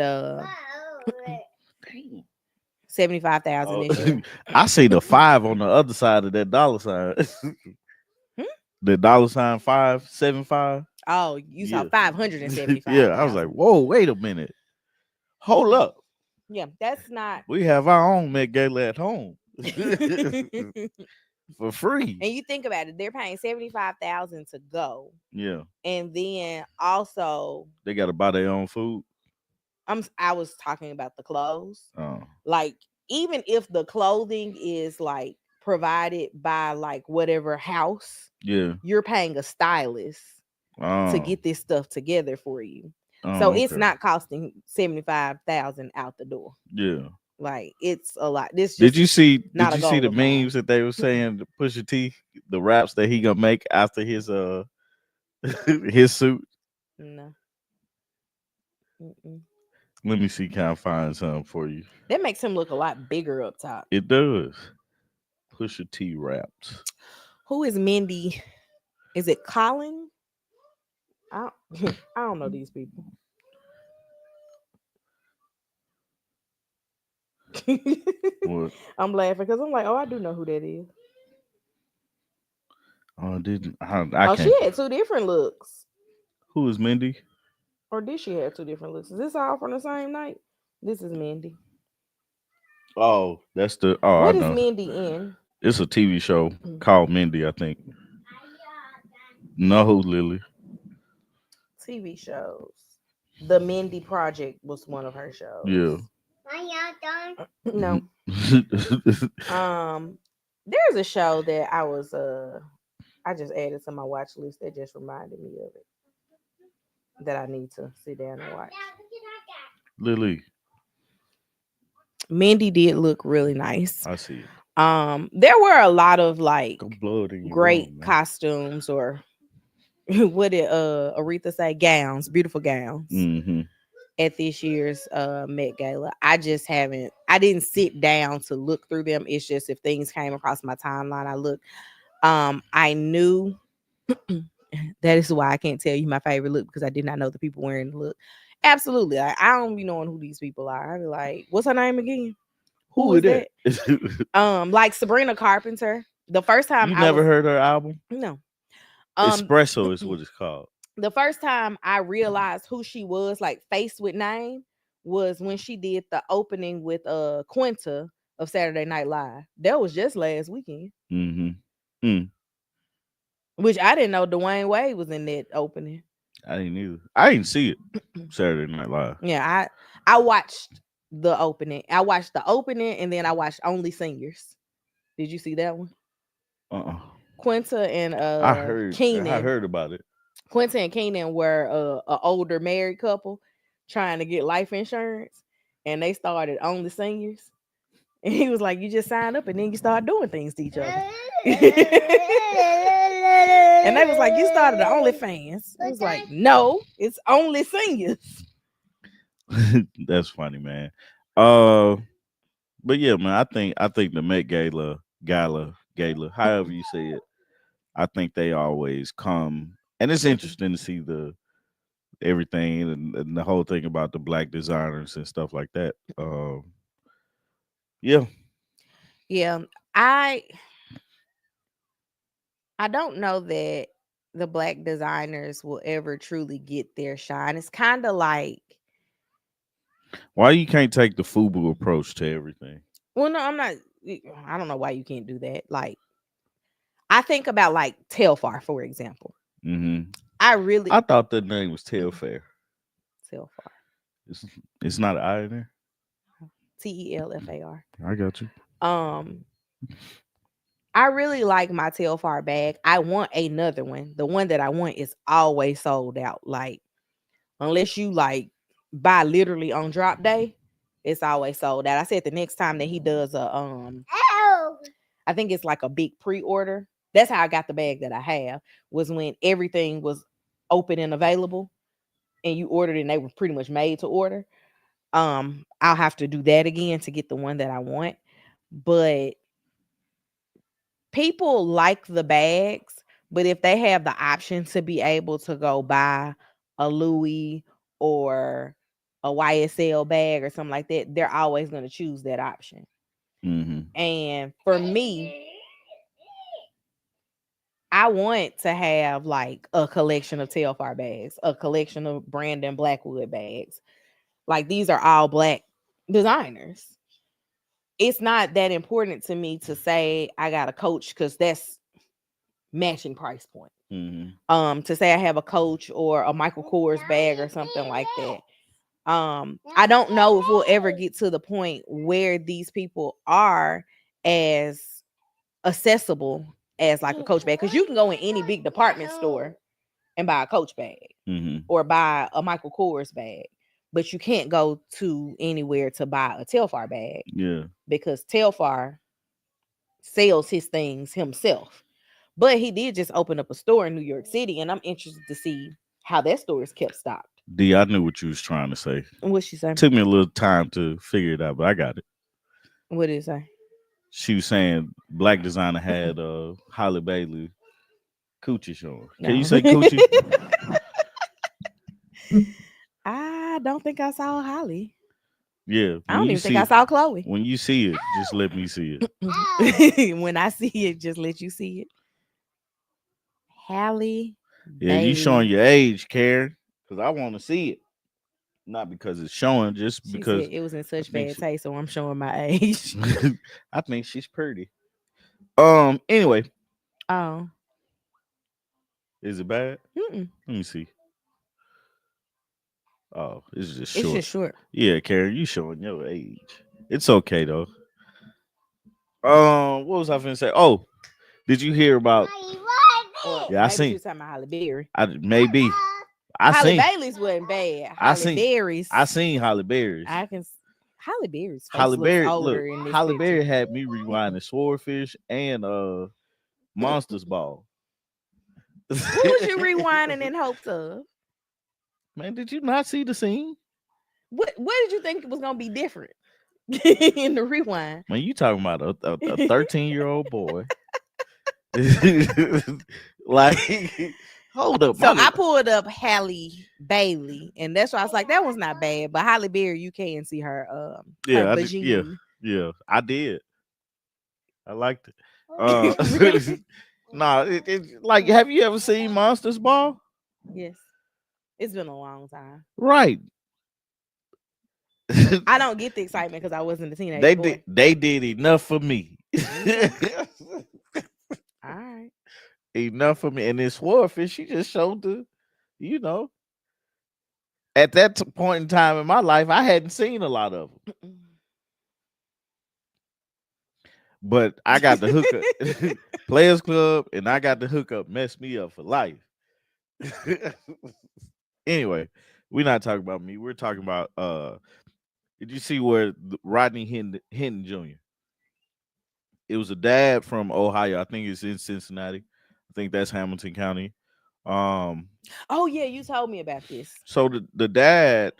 75,000 Oh, this year. I see the 5 on the other side of that dollar sign. Hmm? The dollar sign 575. Oh, you saw Yeah. 575,000. Yeah, I was like, whoa, wait a minute. Hold up. Yeah, that's not. We have our own Met Gala at home And for free. you think about it, they're paying 75,000 to go, Yeah. and then also They got to buy their own food. I was talking about the clothes. Oh. Like, even if the clothing is like provided by like whatever house, Yeah. you're paying a stylist Oh. to get this stuff together for you. Oh, So it's okay. not costing 75,000 out the door. Yeah. Like, it's a lot. This Did just you see not a the goal of mine. memes that they were saying to Pusha T, the raps that he gonna make after his his suit? No. Mm-mm. Let me see. Can I find something for you? That makes him look a lot bigger up top. It does. Pusha T raps. Who is Mindy? Is it Colin? I don't, I don't know these people. What? I'm laughing because I'm like, oh, I do know who that is. Oh, didn't I Oh, she can't. had two different looks. Who is Mindy? Or did she have two different looks? Is this all from the same night? This is Mindy. Oh, that's the. Oh, I What is know. Mindy in? It's a TV show called Mindy. I think. No, Lily. TV shows. The Mindy Project was one of her Yeah. shows. No. Um, there's a show that I just added to my watch list that just reminded me of it that I need to sit down and watch. Lily, Mindy did look really nice. I see it. There were a lot of like Go blow it in your great room, man. costumes or what did Aretha say? Gowns, beautiful gowns Mm-hmm. at this year's Met Gala. I didn't sit down to look through them. It's just if things came across my timeline, I looked. I knew that is why I can't tell you my favorite look because I did not know the people wearing the look. Absolutely. I don't be knowing who these people are. I be like, what's her name again? Who Who is is that? that? Like Sabrina Carpenter. The first time You I never was heard her album? no. Um Espresso is what it's called. the first time I realized who she was, like face with name, was when she did the opening with Quinta of Saturday Night Live. That was just last weekend. Mm-hmm. Mm. Which I didn't know Dwayne Wade was in that opening. I didn't either. I didn't see it. Saturday Night Live. Yeah, I watched the opening. I watched the opening and then I watched Only Singers. Did you see that one? Uh-uh. Quinta and I Keenan. heard about it. Quinta and Keenan were a older married couple trying to get life insurance, and they started Only Singers. And he was like, "You just sign up, and then you start doing things to each other." And they was like, "You started the OnlyFans." It was like, "No, it's Only Singers." That's funny, man. Uh, but yeah, man, I think the Met Gala, however you say it, I think they always come, and it's interesting to see the everything and the whole thing about the black designers and stuff like that. Yeah. Yeah, I I don't know that the black designers will ever truly get their shine. It's kind of like, Why you can't take the FUBU approach to everything? well, no, I'm not. I don't know why you can't do that. Like, I think about like Telfar, for example. Mm-hmm. I really I thought the name was Telfair. Telfar, It's it's not an I in there. Telfar. I got you. Um, I really like my Telfar bag. I want another one. The one that I want is always sold out. Like, unless you like buy literally on drop day, it's always sold out. I said the next time that he does I think it's like a big pre-order. That's how I got the bag that I have, was when everything was open and available and you ordered and they were pretty much made to order. I'll have to do that again to get the one that I want. But people like the bags, but if they have the option to be able to go buy a Louis or a YSL bag or something like that, they're always going to choose that option. Mm-hmm. And for me, I want to have like a collection of Telfar bags, a collection of Brandon Blackwood bags. Like, these are all black designers. It's not that important to me to say I got a Coach because that's matching price point. Mm-hmm. To say I have a Coach or a Michael Kors bag or something like that. I don't know if we'll ever get to the point where these people are as accessible as like a Coach bag, because you can go in any big department store and buy a Coach bag Mm-hmm. or buy a Michael Kors bag, but you can't go to anywhere to buy a Telfar bag Yeah. because Telfar sells his things himself. But he did just open up a store in New York City, and I'm interested to see how that store is kept stocked. D, I knew what you was trying to say. What she say? Took me a little time to figure it out, but I got it. What did it say? She was saying Black Designer had Holly Bailey coochie showing. Can you No. say coochie? I don't think I saw Holly. Yeah. I don't even think I saw Chloe. When you see it, just let me see it. When I see it, just let you see it. Halle Yeah, you showing Bailey. your age, Karen, because I want to see it. Not because it's showing, just She said because it was in I such think bad taste, so I'm showing my age. I think she's pretty. Anyway, Oh. is it bad? Mm-mm. Let me see. Oh, it's just It's short. just short. Yeah, Karen, you showing your age. It's okay though. What was I finna say? Oh, did you hear about? Or Yeah, I maybe she seen. was talking about Holly Berry. Maybe I Holly seen. Bailey's wasn't bad. I Holly seen. Berry's. I seen Holly Berry's. I can. Holly Berry's face Holly looks Berry, look, older in this Holly picture. Berry had me rewinding Swordfish and Monsters Ball. What was you rewinding in hopes of? Man, did you not see the scene? What did you think was gonna be different in the rewind? Man, you talking about a 13-year-old boy. Like, hold up, So my I pulled up Halle Bailey, and that's why I was like, that was not bad. But Holly Berry, you can see her yeah, I did, yeah, vagine. yeah, I did. I liked it. Really? Nah, like, have you ever seen Monsters Ball? Yes. It's been a long time. Right. I don't get the excitement because I wasn't a teenage they did boy. they did enough for me. Okay. All right. Enough for me. And then Swordfish, she just showed you know, at that point in time in my life, I hadn't seen a lot of them. But I got the hookup, Players Club, and I got the hookup. Messed me up for life. Anyway, we're not talking about me. We're talking about. Did you see where Rodney Hinton Jr. It was a dad from Ohio. I think it's in Cincinnati. I think that's Hamilton County. Um, Oh yeah, you told me about this. so the dad,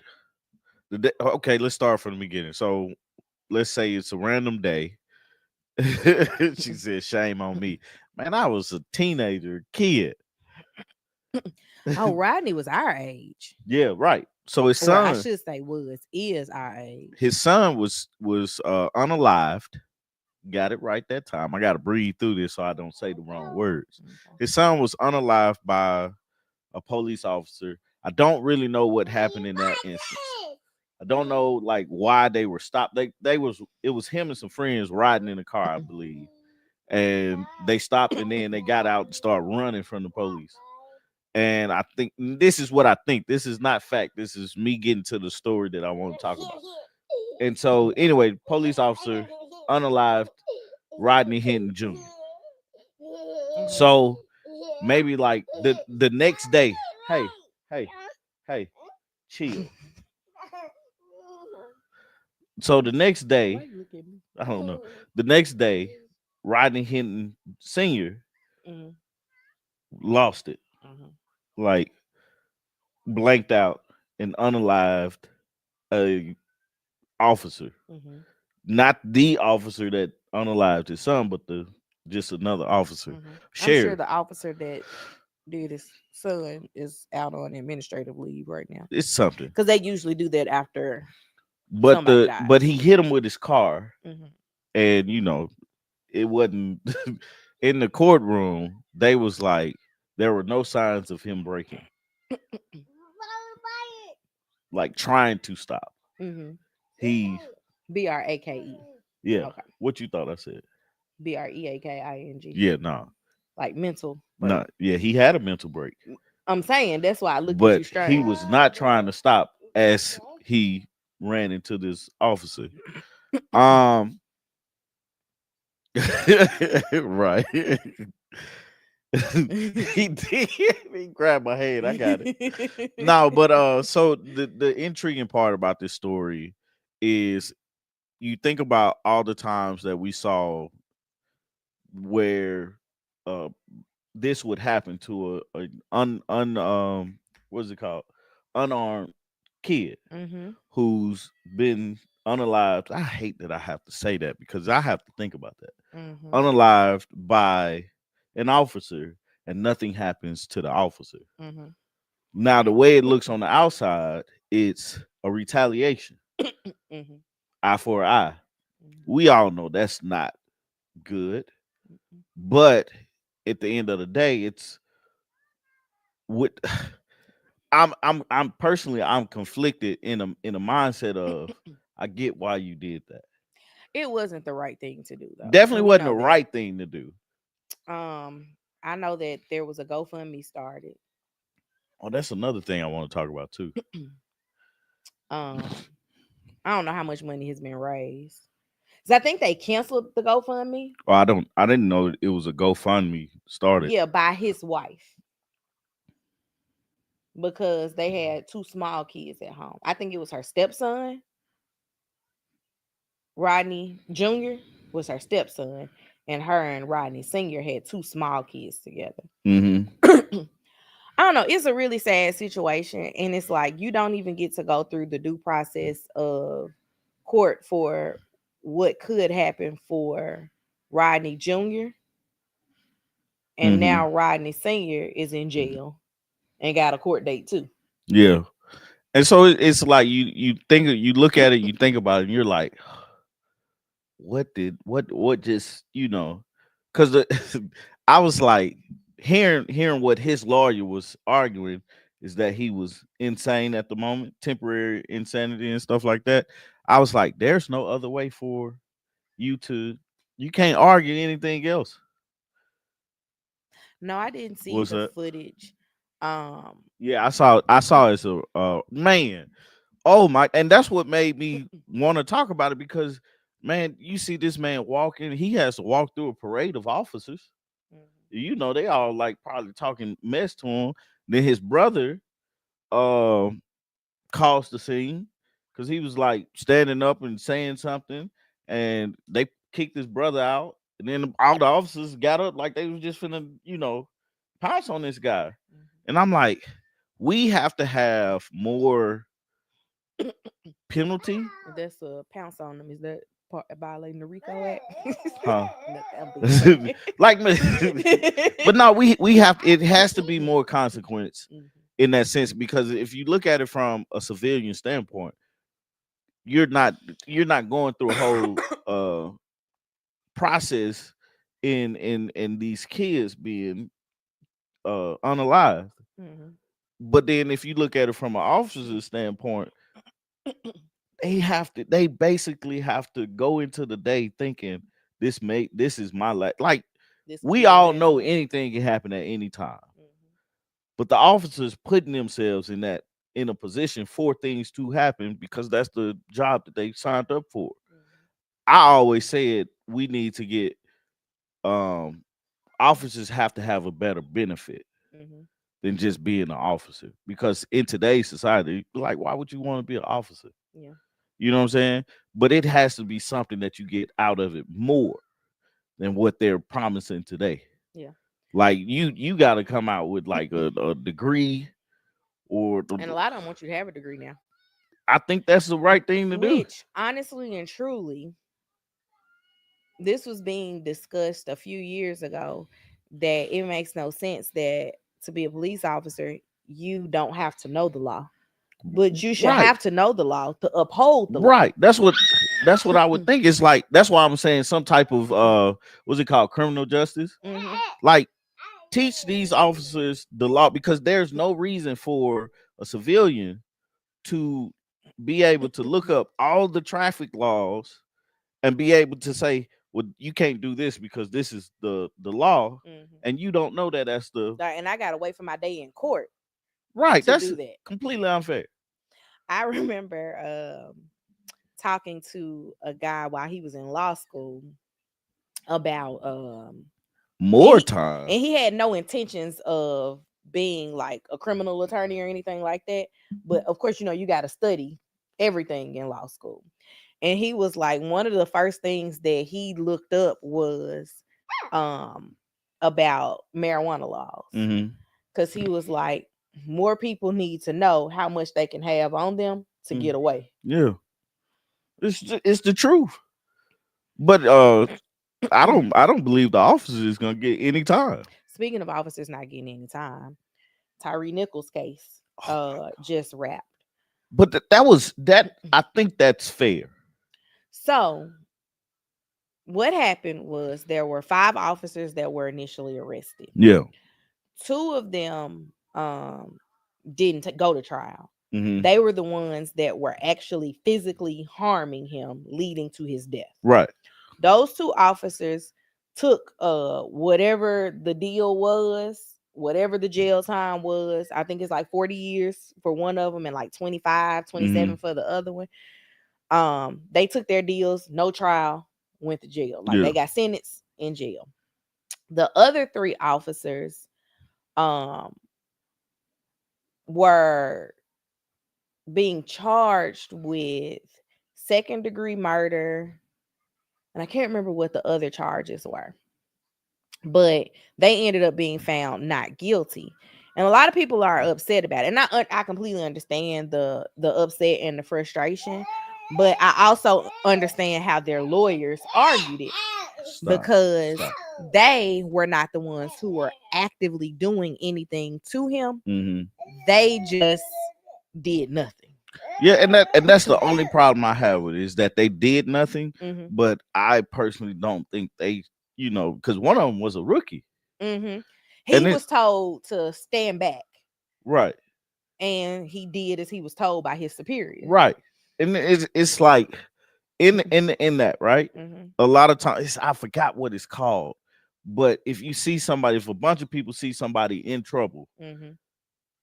okay, let's start from the beginning. So let's say it's a random day. She said, "Shame on me, man. I was a teenager, kid." Oh, Rodney was our age. Yeah, right. So Or I should say is our age. his son was unalived. Got it right that time. I got to breathe through this so I don't say the wrong words. Okay. His son was unalived by a police officer. I don't really know what happened in that instance. I don't know like why they were stopped. It was him and some friends riding in a car, I believe. And they stopped and then they got out and started running from the police. And I think this is what I think. This is not fact. This is me getting to the story that I want to talk about. And so, anyway, police officer, unalived, Rodney Hinton Jr. So maybe like the next day, hey, hey, hey, chill. So the next day, Why you look at me? I don't know. The next day, Rodney Hinton Sr. Mhm, lost it, mhm, like blanked out and unalived a officer, mhm, not the officer that unalived his son, but the just another officer, mhm. I'm sure sheriff. the officer that did his son is out on administrative leave right now It's something, because they usually do that after but somebody but dies. he hit him with his car, Mhm. and it wasn't in the courtroom. They was like there were no signs of him breaking, like trying to stop. Mhm. He Brake. Yeah. Okay. What you thought I said? Breaking. Yeah, no. Like mental break. No. Yeah, he had a mental break. I'm saying that's why I looked at you But he strange. was not trying to stop as he ran into this officer. Um right. He did. He grabbed my head. I got it. No, but so the intriguing part about this story is you think about all the times that we saw where uh this would happen to a what is it called? unarmed kid Mhm. who's been unalived. I hate that I have to say that because I have to think about that. Mhm. Unalived by an officer, and nothing happens to the officer. Mhm. Now, the way it looks on the outside, it's a retaliation, Mhm. eye for eye. Mhm. We all know that's not good, Mhm. but at the end of the day, it's what I'm personally I'm conflicted in a mindset of I get why you did that. It wasn't the right thing to do though, Definitely and we wasn't the know that. right thing to do. I know that there was a GoFundMe started. Oh, that's another thing I want to talk about too. um, I don't know how much money has been raised. So I think they canceled the GoFundMe. Oh, I didn't know it was a GoFundMe started. Yeah, by his wife because they had two small kids at home. I think it was her stepson, Rodney Jr. was her stepson, and her and Rodney Sr. had two small kids together. Mm-hmm. I don't know. It's a really sad situation. And it's like you don't even get to go through the due process of court for what could happen for Rodney Jr. And Mm-hmm. now Rodney Sr. is in jail and got a court date too. Yeah. And so it's like you think you look at it, you think about it, and you're like, what just because I was like hearing what his lawyer was arguing is that he was insane at the moment, temporary insanity and stuff like that. I was like, there's no other way for you to you can't argue anything else. No, I didn't see What's the that? footage. Um Yeah, I saw it as a man. Oh my, and that's what made me want to talk about it because man, you see this man walking, he has to walk through a parade of officers. They all like probably talking mess to him. Then his brother um caused the scene because he was like standing up and saying something, and they kicked his brother out. And then all the officers got up like they was just finna, pounce on this guy. And I'm like, we have to have more penalty, That's a pounce on them. Is that part violating the RICO Act? huh? Nothing, I'm being funny. Like, but no, we have it has to be more consequence Mhm. in that sense because if you look at it from a civilian standpoint, you're not you're not going through a whole process in these kids being unalive. Mhm. But then if you look at it from an officer's standpoint, they basically have to go into the day thinking this is my life. Like This will be we the all last know one. anything can happen at any time. Mhm. But the officers putting themselves in a position for things to happen because that's the job that they signed up for. Mhm. I always said we need to get um officers have to have a better benefit Mhm. than just being an officer because in today's society, like why would you want to be an officer? Yeah. You know what I'm saying? But it has to be something that you get out of it more than what they're promising today. Yeah. Like you got to come out with like a degree or And a lot of them want you to have a degree now. I think that's the right thing to do. Which, honestly and truly, this was being discussed a few years ago that it makes no sense that to be a police officer, you don't have to know the law, but you should Right. have to know the law to uphold the law. Right. That's what I would think. It's like that's why I'm saying some type of what's it called? Criminal justice. Mhm. Like teach these officers the law because there's no reason for a civilian to be able to look up all the traffic laws and be able to say, well, you can't do this because this is the law, Mhm. and you don't know that that's the And I gotta wait for my day in court right. to That's do that. completely unfair. I remember talking to a guy while he was in law school about and More he time. and he had no intentions of being like a criminal attorney or anything like that, but of course you got to study everything in law school. And he was like one of the first things that he looked up was um about marijuana laws Mm-hmm. because he was like more people need to know how much they can have on them to Mm, get away. yeah, it's the truth. But I don't believe the officer is gonna get any time. Speaking of officers not getting any time, Tyree Nichols' case Oh, just wrapped. but that was that. I think that's fair. So what happened was there were 5 officers that were initially arrested. Yeah. 2 of them didn't go to trial. Hmm. They were the ones that were actually physically harming him, leading to his death. Right. Those 2 officers took whatever the deal was, whatever the jail time was. I think it's like 40 years for one of them and like 25, Hmm. 27 for the other one. They took their deals, no trial, went to jail. Like Yeah. they got sentenced in jail. The other 3 officers um were being charged with second-degree murder, and I can't remember what the other charges were, but they ended up being found not guilty. And a lot of people are upset about it. And I completely understand the upset and the frustration, but I also understand how their lawyers argued it Stop. because Stop. they were not the ones who were actively doing anything to him. Hmm. They just did nothing. Yeah, and that's the only problem I have with it is that they did nothing. Hmm. But I personally don't think they, because one of them was a rookie, Hmm. He and it was told to stand back, right, and he did as he was told by his superior. right, and it's like in that right. Hmm. A lot of times I forgot what it's called, but if you see somebody, if a bunch of people see somebody in trouble, Hmm.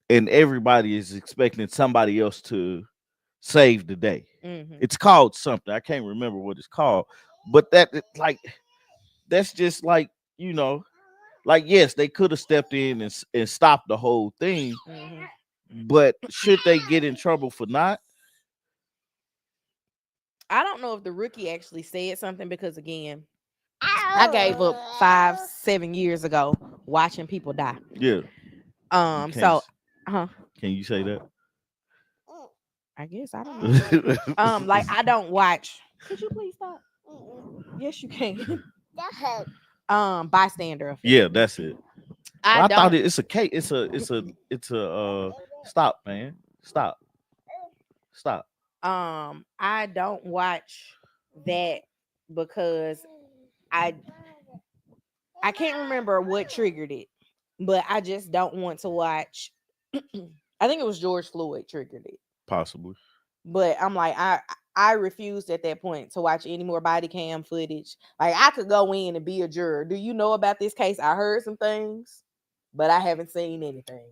and everybody is expecting somebody else to save the day. Hmm. It's called something. I can't remember what it's called. But like that's just like, you know, like yes, they could have stepped in and stopped the whole thing, Hmm. but should they get in trouble for not? I don't know if the rookie actually said something because again, I gave up 5, 7 years ago watching people die. Yeah. You can't So, huh? can you say that? I guess I don't know. Like I don't watch. Could you please stop? Yes, you can. Bystander effect. Yeah, that's it. I But I thought don't. it's a case. It's a stop, man. Stop. Stop. I don't watch that because I I can't remember what triggered it, but I just don't want to watch. I think it was George Floyd triggered it, Possibly. but I'm like I refused at that point to watch any more body cam footage. Like I could go in and be a juror. Do you know about this case? I heard some things, but I haven't seen anything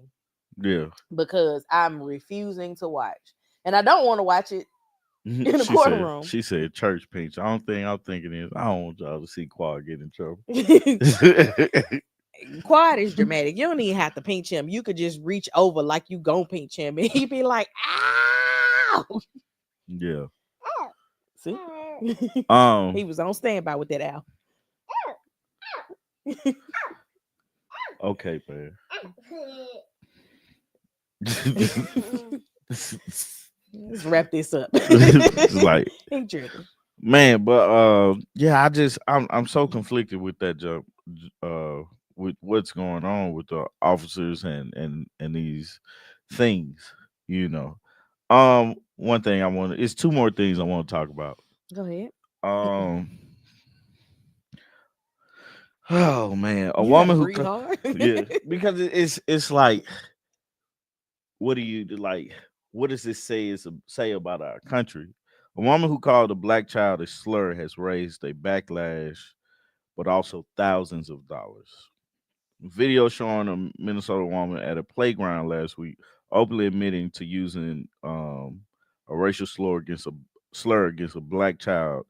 Yeah. because I'm refusing to watch, and I don't want to watch it in a she said courtroom. she said church pinch. I don't think I'm thinking is I don't want y'all to see Quad get in trouble. Quad is dramatic. You don't even have to pinch him. You could just reach over like you gon' pinch him, and he'd be like, "Ow!" Yeah. See, he Um. was on standby with that owl. Okay, man. Let's wrap this up. It's like, He tripping. man, but yeah, I'm so conflicted with that jump, uh, with what's going on with the officers and these things, you know. One thing I want it's two more things I want to talk about. Go ahead. Um, oh man, a You gotta woman who, breathe hard. yeah, because it's like, what do you like? What does this say about our country? A woman who called a black child a slur has raised a backlash, but also thousands of dollars. Video showing a Minnesota woman at a playground last week openly admitting to using a racial slur against a black child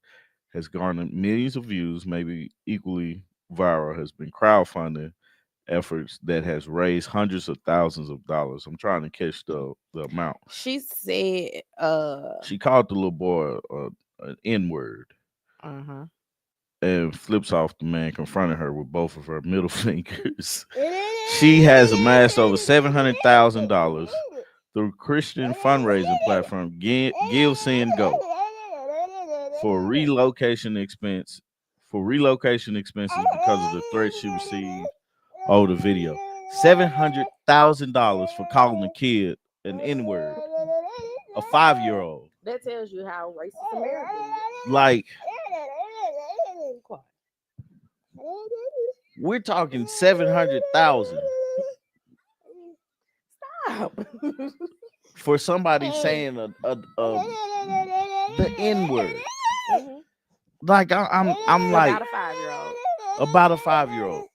has garnered millions of views, maybe equally viral, has been crowdfunding efforts that has raised hundreds of thousands of dollars. I'm trying to catch the amount. She said, She called the little boy an N word. uh-huh. and flips off the man confronting her with both of her middle fingers. She has amassed over $700,000 through Christian fundraising platform Give Send Go for relocation expenses because of the threat she received over the video. $700,000 for calling a kid an N-word, a 5-year-old. That tells you how racist America is. Like, Quiet. we're talking 700,000 Stop. for somebody saying the N-word. Mhm. Like, I'm like About a 5-year-old. about a 5-year-old.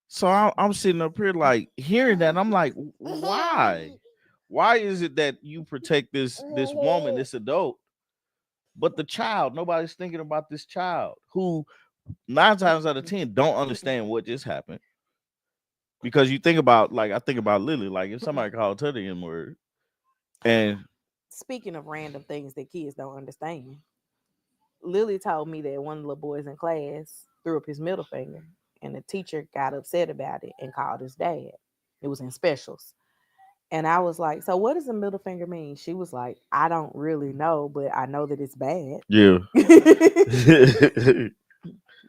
So I'm sitting up here like hearing that. I'm like, why? Why is it that you protect this woman, this adult, but the child? Nobody's thinking about this child who 9 times out of 10 don't understand what just happened. Because you think about, like, I think about Lily, like if somebody called her the N word, and Speaking of random things that kids don't understand, Lily told me that one of the little boys in class threw up his middle finger, and the teacher got upset about it and called his dad. It was in specials. And I was like, "So what does a middle finger mean?" She was like, "I don't really know, but I know that it's bad." yeah,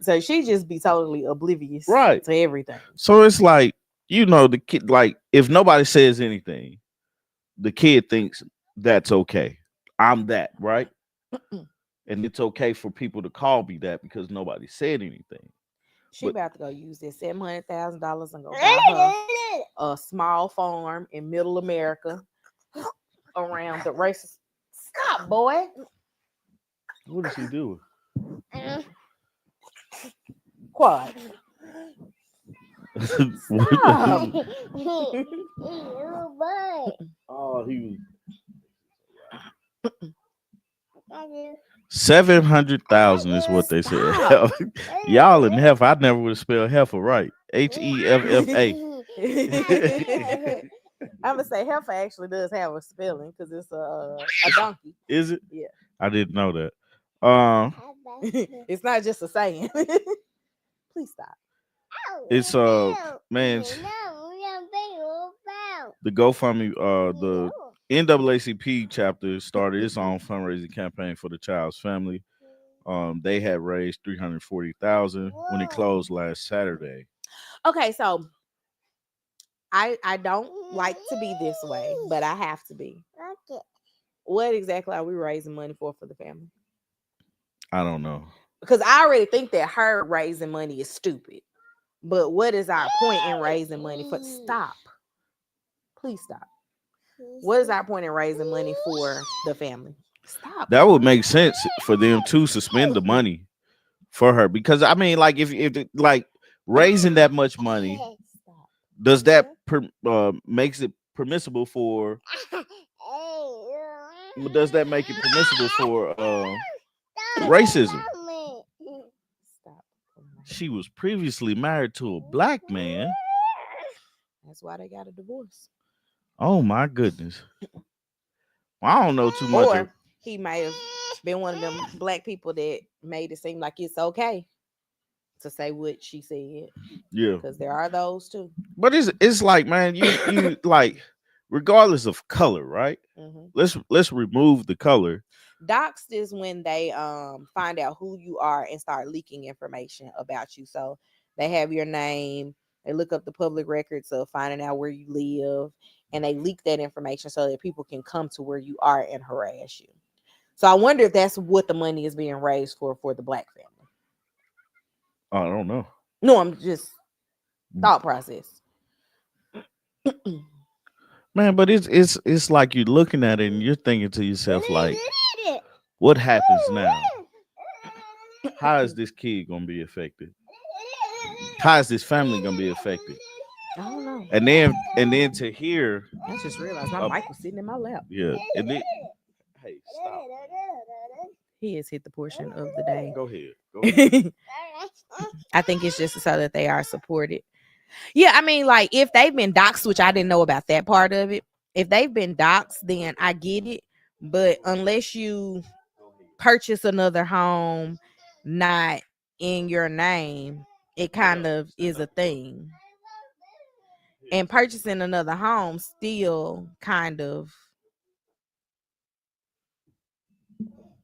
So she just be totally oblivious right. to everything. So it's like, the kid, like if nobody says anything, the kid thinks that's okay. I'm that, right? And it's okay for people to call me that because nobody said anything. She But about to go use this $700,000 and go buy her a small farm in middle America around the racist. Stop, boy. what is he doing? Quiet. Stop. Oh, he was 700,000 is what they said. Stop. Y'all in heifer. I never would have spelled heifer right. HEFFA. I'm gonna say heifer actually does have a spelling because it's a donkey. Is it? Yeah. I didn't know that. It's not just a saying. Please stop. It's man, the GoFundMe, the NAACP chapter started its own fundraising campaign for the child's family. They had raised 340,000 when it closed last Saturday. Okay, so I don't like to be this way, but I have to be. What exactly are we raising money for the family? I don't know. Because I already think that her raising money is stupid. But what is our point in raising money for? Stop. Please stop. What is our point in raising money for the family? Stop. That would make sense for them to suspend the money for her, because I mean, like like raising that much money, Stop. does that makes it permissible for? Does that make it permissible for racism? Stop. She was previously married to a black man. That's why they got a divorce. Oh my goodness. Well, I don't know too much. Or he might have been one of them black people that made it seem like it's okay to say what she said. Yeah. Because there are those too. But it's like, man, you like, regardless of color, right? Mm-hmm. Let's remove the color. Doxed is when they find out who you are and start leaking information about you. So they have your name, they look up the public records of finding out where you live, and they leak that information so that people can come to where you are and harass you. So I wonder if that's what the money is being raised for the black family. I don't know. No, I'm just thought process. Man, but it's like you're looking at it and you're thinking to yourself, like, what happens now? How is this kid gonna be affected? How is this family gonna be affected? I don't know. And then to hear, I just realized my mic was sitting in my lap. yeah, and then, hey, stop. He has hit the portion of the day. Go ahead. I think it's just so that they are supported. Yeah, I mean, like if they've been doxxed, which I didn't know about that part of it. If they've been doxxed, then I get it. But unless you purchase another home, not in your name, it kind of is a thing. And purchasing another home still kind of,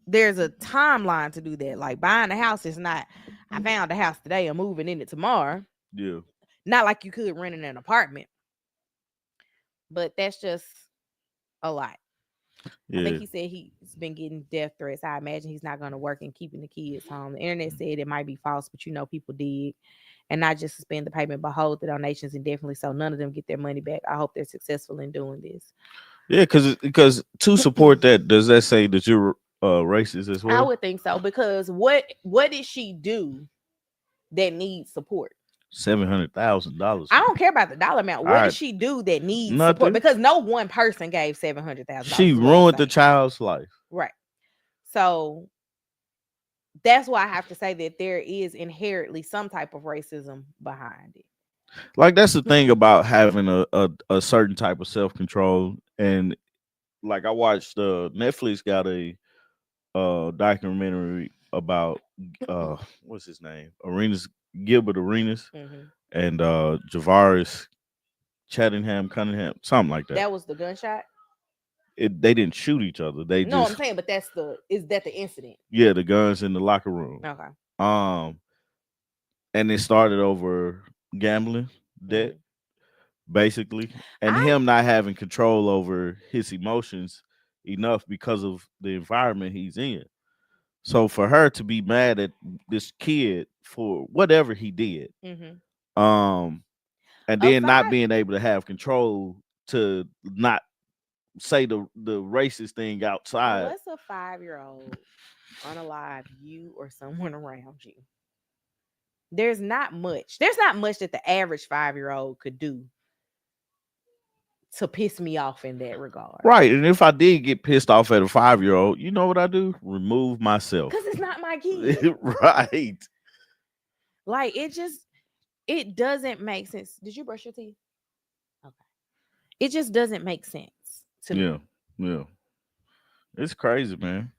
there's a timeline to do that. Like buying a house is not, I found a house today, I'm moving in it tomorrow. Yeah. Not like you could rent in an apartment, but that's just a lot. I think Yeah. he said he's been getting death threats. I imagine he's not going to work and keeping the kids home. The internet said it might be false, but people did. And not just suspend the payment, but hold the donations indefinitely so none of them get their money back. I hope they're successful in doing this. Yeah, because to support that, does that say that you're racist as I well? would think so, because what did she do that needs support? $700,000. I don't care about the dollar amount. What I did she do that needs support? Nothing. Because no one person gave $700,000. She Is what I'm ruined the saying. child's life. Right. So that's why I have to say that there is inherently some type of racism behind it. Like that's the thing about having a certain type of self control. And like I watched Netflix got a documentary about what's his name? Arenas Gilbert Arenas Hmm. and Javaris Chattingham Cunningham, something like that. That was the gunshot. They didn't shoot each other. They No, I'm just saying, but is that the incident? yeah, the guns in the locker room. Okay. Um and it started over gambling debt, Hmm. basically, and I him not having control over his emotions enough because of the environment he's in. So for her to be mad at this kid for whatever he did, hmm um, and a then not five. being able to have control to not say the racist thing outside. What's a 5-year-old unalive you or someone around you? There's not much. There's not much that the average 5-year-old could do to piss me off in that regard. Right. And if I did get pissed off at a 5-year-old, you know what I do? Remove myself. Because it's not my kid. Right. Like it doesn't make sense. Did you brush your teeth? Okay. It just doesn't make sense to Yeah. me. Yeah. It's crazy, man.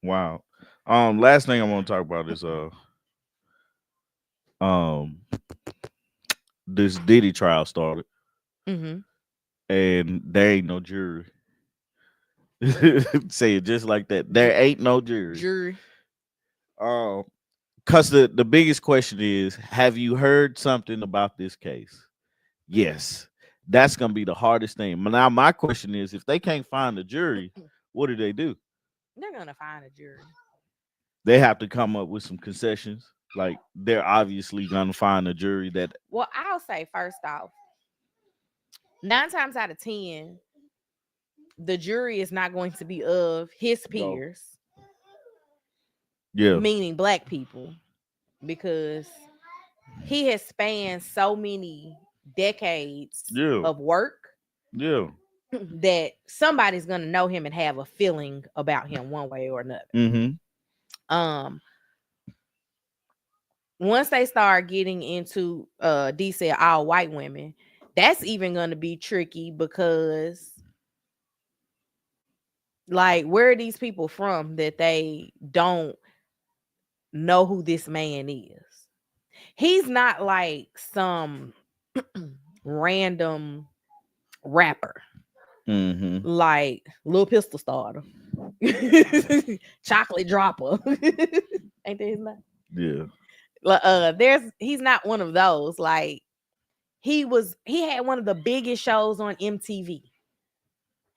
Wow. Last thing I want to talk about is um this Diddy trial started Mm-hmm. and there ain't no jury. Say it just like that. There ain't no jury. Jury. Um, cause the biggest question is, have you heard something about this case? Yes. That's gonna be the hardest thing. Now my question is, if they can't find a jury, what do? They're gonna find a jury. They have to come up with some concessions. Like they're obviously gonna find a jury that Well, I'll say first off, 9 times out of 10, the jury is not going to be of his go. peers, Yeah. meaning black people, because he has spanned so many decades Yeah. of work Yeah. that somebody's gonna know him and have a feeling about him one way or another. Mm-hmm. Um, once they start getting into DC all white women, that's even gonna be tricky because like where are these people from that they don't know who this man is? He's not like some random rapper Mm-hmm. like Lil Pistol Starter, Chocolate Dropper. Ain't that his name? Yeah. He's not one of those. Like he had one of the biggest shows on MTV.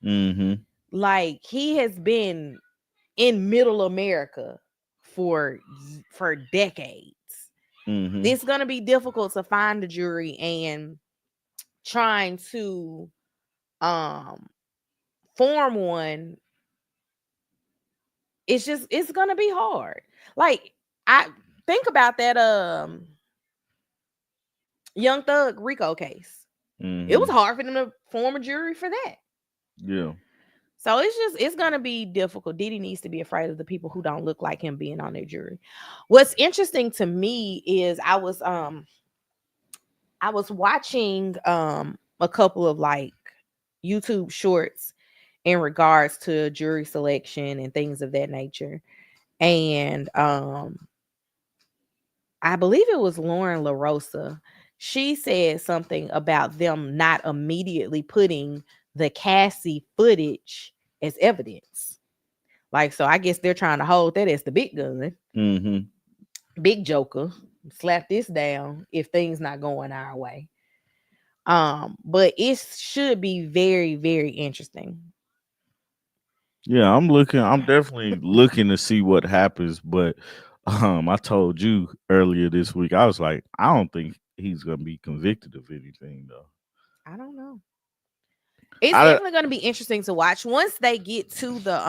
Mm-hmm. Like he has been in Middle America for decades. Mm-hmm. It's gonna be difficult to find a jury, and trying to um form one, it's gonna be hard. Like I think about that Young Thug Rico case. It was Mm-hmm. hard for them to form a jury for that. Yeah. So it's gonna be difficult. Diddy needs to be afraid of the people who don't look like him being on their jury. What's interesting to me is I was watching a couple of like YouTube shorts in regards to jury selection and things of that nature. And I believe it was Lauren LaRosa. She said something about them not immediately putting the Cassie footage as evidence. Like, so I guess they're trying to hold that as the big gun, Mm-hmm. big joker. Slap this down if things not going our way. But it should be very, very interesting. Yeah, I'm definitely looking to see what happens, but I told you earlier this week, I was like, I don't think he's gonna be convicted of anything though. I don't know. It's I definitely going to be interesting to watch once they get to the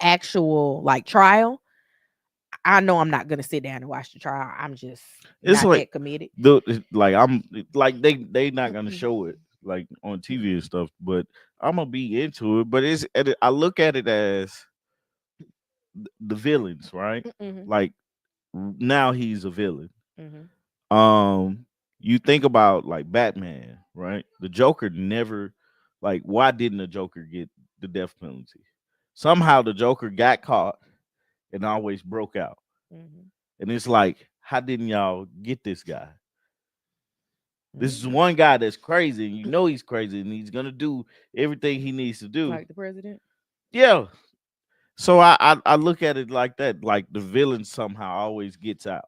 actual like trial. I know I'm not going to sit down and watch the trial. I'm just It's not like that committed. like I'm like they not gonna show it like on TV and stuff, but I'm gonna be into it. But I look at it as the villains, right? Mhm. Like now he's a villain. Mhm. Um, you think about like Batman, right? The Joker never, like, why didn't the Joker get the death penalty? Somehow the Joker got caught and always broke out. Mhm. And it's like, how didn't y'all get this guy? This is Mhm. one guy that's crazy, and you know he's crazy, and he's gonna do everything he needs to do. Like the president. Yeah. So I look at it like that, like the villain somehow always gets out.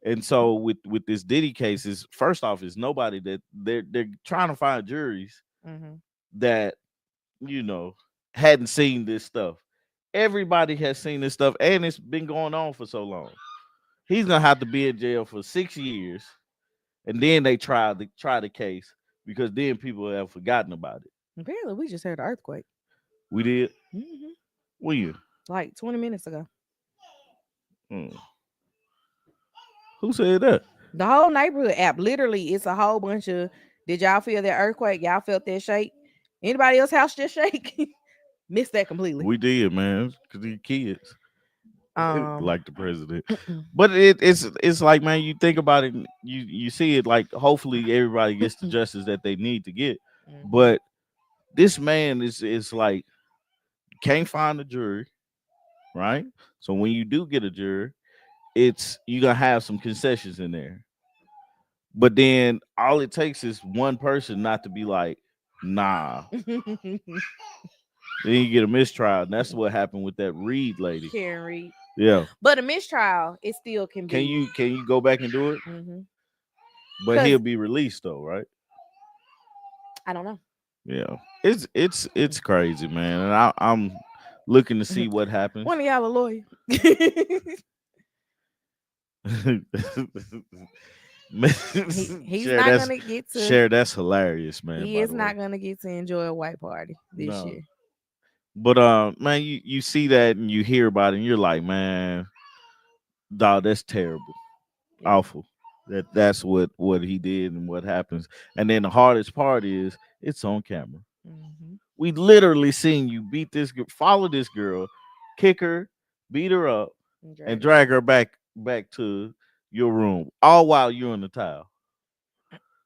And so with this Diddy case, is first off, is nobody that they're trying to find juries Mhm. that you know hadn't seen this stuff. Everybody has seen this stuff, and it's been going on for so long. He's gonna have to be in jail for 6 years, and then they try the case because then people have forgotten about it. Apparently, we just heard an earthquake. We did. Mhm. We Like 20 minutes ago. mm. Who said that? The whole neighborhood app, literally, it's a whole bunch of. Did y'all feel that earthquake? Y'all felt that shake? Anybody else house just shake? Missed that completely. We did, man, because these kids Um, like the president. But it's like, man, you think about it, you see it like hopefully everybody gets the justice that they need to get. mhm. But this man is like can't find a jury, right? So when you do get a jury, it's you gonna have some concessions in there. But then all it takes is one person not to be like, nah. Then you get a mistrial. And that's what happened with that Reed lady. Karen Reed. Yeah. But a mistrial, it still can Can be. you go back and do it? Mhm. But he'll Cause be released though, right? I don't know. Yeah. It's crazy, man. And I'm looking to see what happens. One of y'all a lawyer. He's Share not that's gonna get to. share that's hilarious, man, He by is the way. not gonna get to enjoy a white party this No. year. But man, you see that and you hear about it and you're like, man, dog, that's terrible. Yeah. Awful. That's what he did and what happens. And then the hardest part is it's on camera. Hmm. We literally seen you beat follow this girl, kick her, beat her up, And and drag her drag back. her back to your room, all while you're in the towel.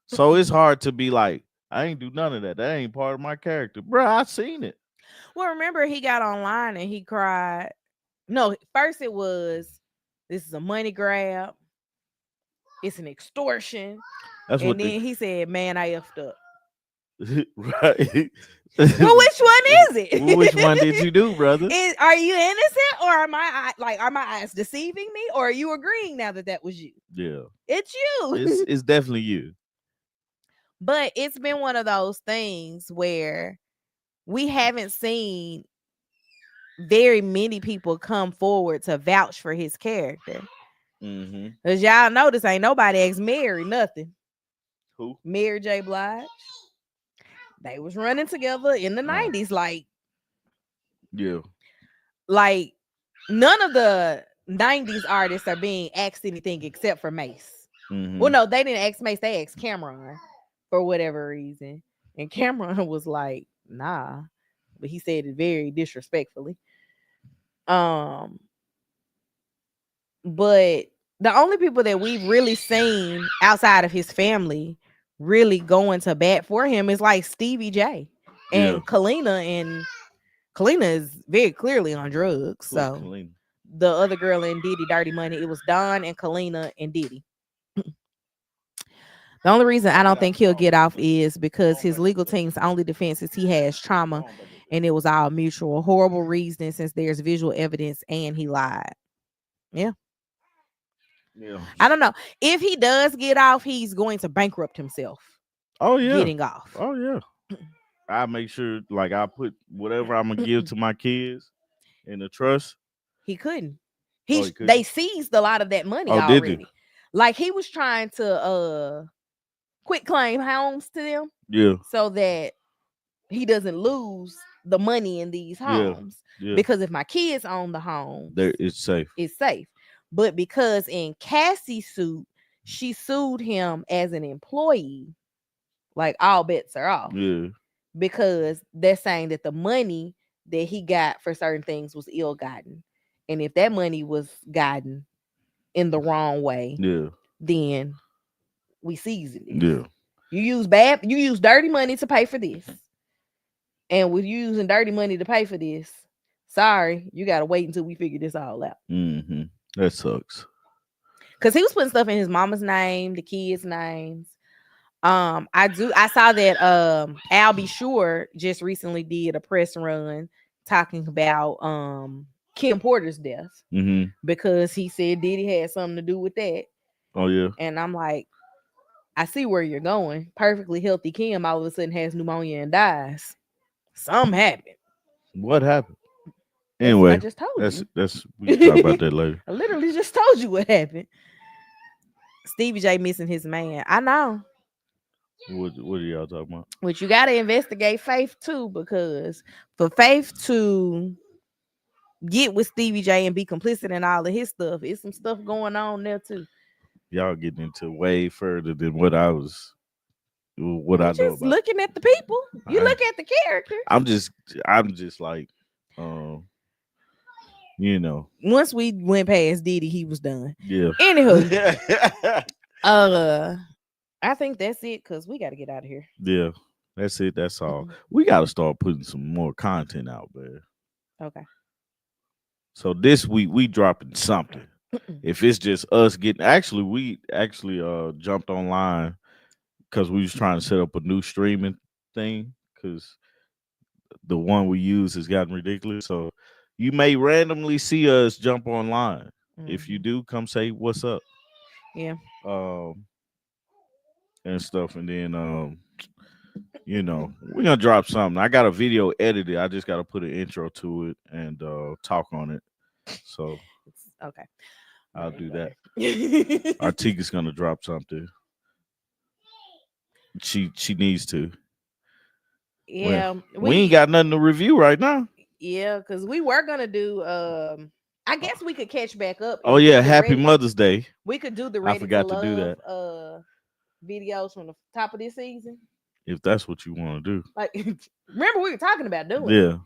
So it's hard to be like, I ain't do none of that. That ain't part of my character, bro. I seen it. Well, remember he got online and he cried. No, first it was this is a money grab. It's an extortion. That's And what the then he said, "Man, I effed up." right. Well, which one is Which one it? did you do, brother? Are you innocent, or are my eyes deceiving me, or are you agreeing now that that was you? Yeah, It's it's you. it's definitely you. But it's been one of those things where we haven't seen very many people come forward to vouch for his character. Mm-hmm. As y'all notice, ain't nobody ex Mary nothing. Who? Mary J. Blige. They was running together in the Oh, 90s. yeah. Like none of the 90s artists are being asked anything except for Mace. Well, Mm-hmm. no, they didn't ask Mace, they asked Cameron for whatever reason. And Cameron was like, nah. But he said it very disrespectfully. Um, but the only people that we've really seen outside of his family really going to bat for him is like Stevie J Yeah. and Kalina is very clearly on drugs. Who's So Kalina? the other girl in Diddy Dirty Money. It was Don and Kalina and Diddy. The only reason I don't think he'll get off is because his legal team's only defense is he has trauma and it was all mutual. Horrible reasoning since there's visual evidence and he lied. Yeah. Yeah. I don't know. If he does get off, he's going to bankrupt himself Oh yeah. getting off. Oh yeah. I make sure, like, I put whatever I'm gonna give to my kids in the trust. He couldn't. Oh, he They couldn't. seized a lot of that money Oh, did you? already. Like he was trying to quit claim homes to them Yeah. so that he doesn't lose the money in these Yeah. homes. Yeah. Because if my kids own the homes, There, it's safe. it's safe. But because in Cassie's suit, she sued him as an employee, like all bets are off. Yeah. Because they're saying that the money that he got for certain things was ill gotten. And if that money was gotten in the wrong way, Yeah. then we season this. Yeah. You use dirty money to pay for this. And with you using dirty money to pay for this, sorry, you gotta wait until we figure this all out. Mm-hmm. That sucks. Cause he was putting stuff in his mama's name, the kids' names. I saw that Al B. Sure just recently did a press run talking about Kim Porter's death Mm-hmm. because he said Diddy had something to do with that. Oh yeah. And I'm like, I see where you're going. Perfectly healthy Kim all of a sudden has pneumonia and dies. Something happened. What happened? That's what I Anyway, just told that's you. we can talk about that later. I literally just told you what happened. Stevie J missing his man. I know. What are y'all talking about? But you gotta investigate Faith too, because for Faith to get with Stevie J and be complicit in all of his stuff, it's some stuff going on there too. Y'all getting into way further than what I I'm know just about. looking at the people. You I, look at the characters. I'm just like, you know, Once we went past Diddy, he was done. yeah. Anywho, I think that's it because we got to get out of here. Yeah, that's it. That's all. Mhm. We got to start putting some more content out there. Okay. So this week we dropping something. If it's just us getting, actually, we actually jumped online because we was trying to set up a new streaming thing because the one we use has gotten ridiculous. So you may randomly see us jump online. If you Mhm. do, come say what's up. Yeah. Um and stuff, and then we're gonna drop something. I got a video edited. I just gotta put an intro to it and talk on it. So Okay. I'll do that. Anyway. Artika's gonna drop something. She needs to. Well, Yeah, we ain't got nothing to review right now. yeah, because we were gonna do I guess we could catch back up Oh and yeah, do the happy ready. Mother's Day. We could do the I ready to forgot to do love that. videos from the top of this season. If that's what you want to do. Like remember we were talking about doing it. Yeah.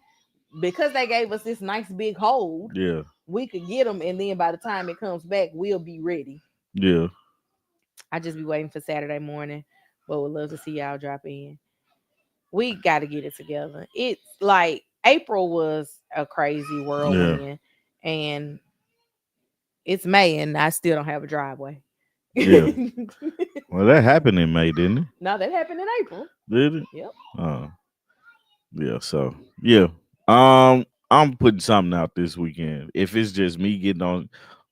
Because they gave us this nice big hold. Yeah. We could get them, and then by the time it comes back, we'll be ready. Yeah. I just be waiting for Saturday morning, but would love to see y'all drop in. We got to get it together. It's like April was a crazy Yeah. whirlwind, and it's May, and I still don't have a driveway. Yeah. Well, that happened in May, didn't it? No, that happened in April. Did it? Yep. Yeah. So yeah. I'm putting something out this weekend. If it's just me getting on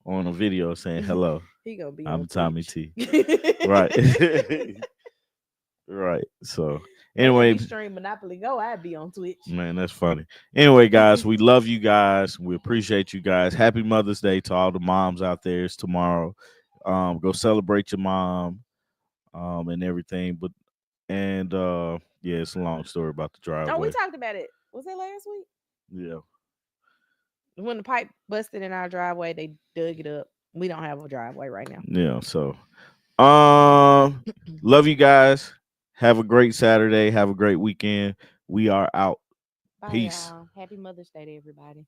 a video saying hello, He gonna be I'm on Tommy Twitch. T. Right. Right. So They let anyway, me stream Monopoly Go. I'd be on Twitch. man, that's funny. Anyway, guys, we love you guys. We appreciate you guys. Happy Mother's Day to all the moms out there. It's tomorrow. Go celebrate your mom, and everything. Yeah, it's a long story about the Oh, we driveway. talked about it. Was that last week? Yeah. When the pipe busted in our driveway, they dug it up. We don't have a driveway right now. Yeah. So love you guys. Have a great Saturday. Have a great weekend. We are out. Bye, Peace. y'all. Happy Mother's Day to everybody.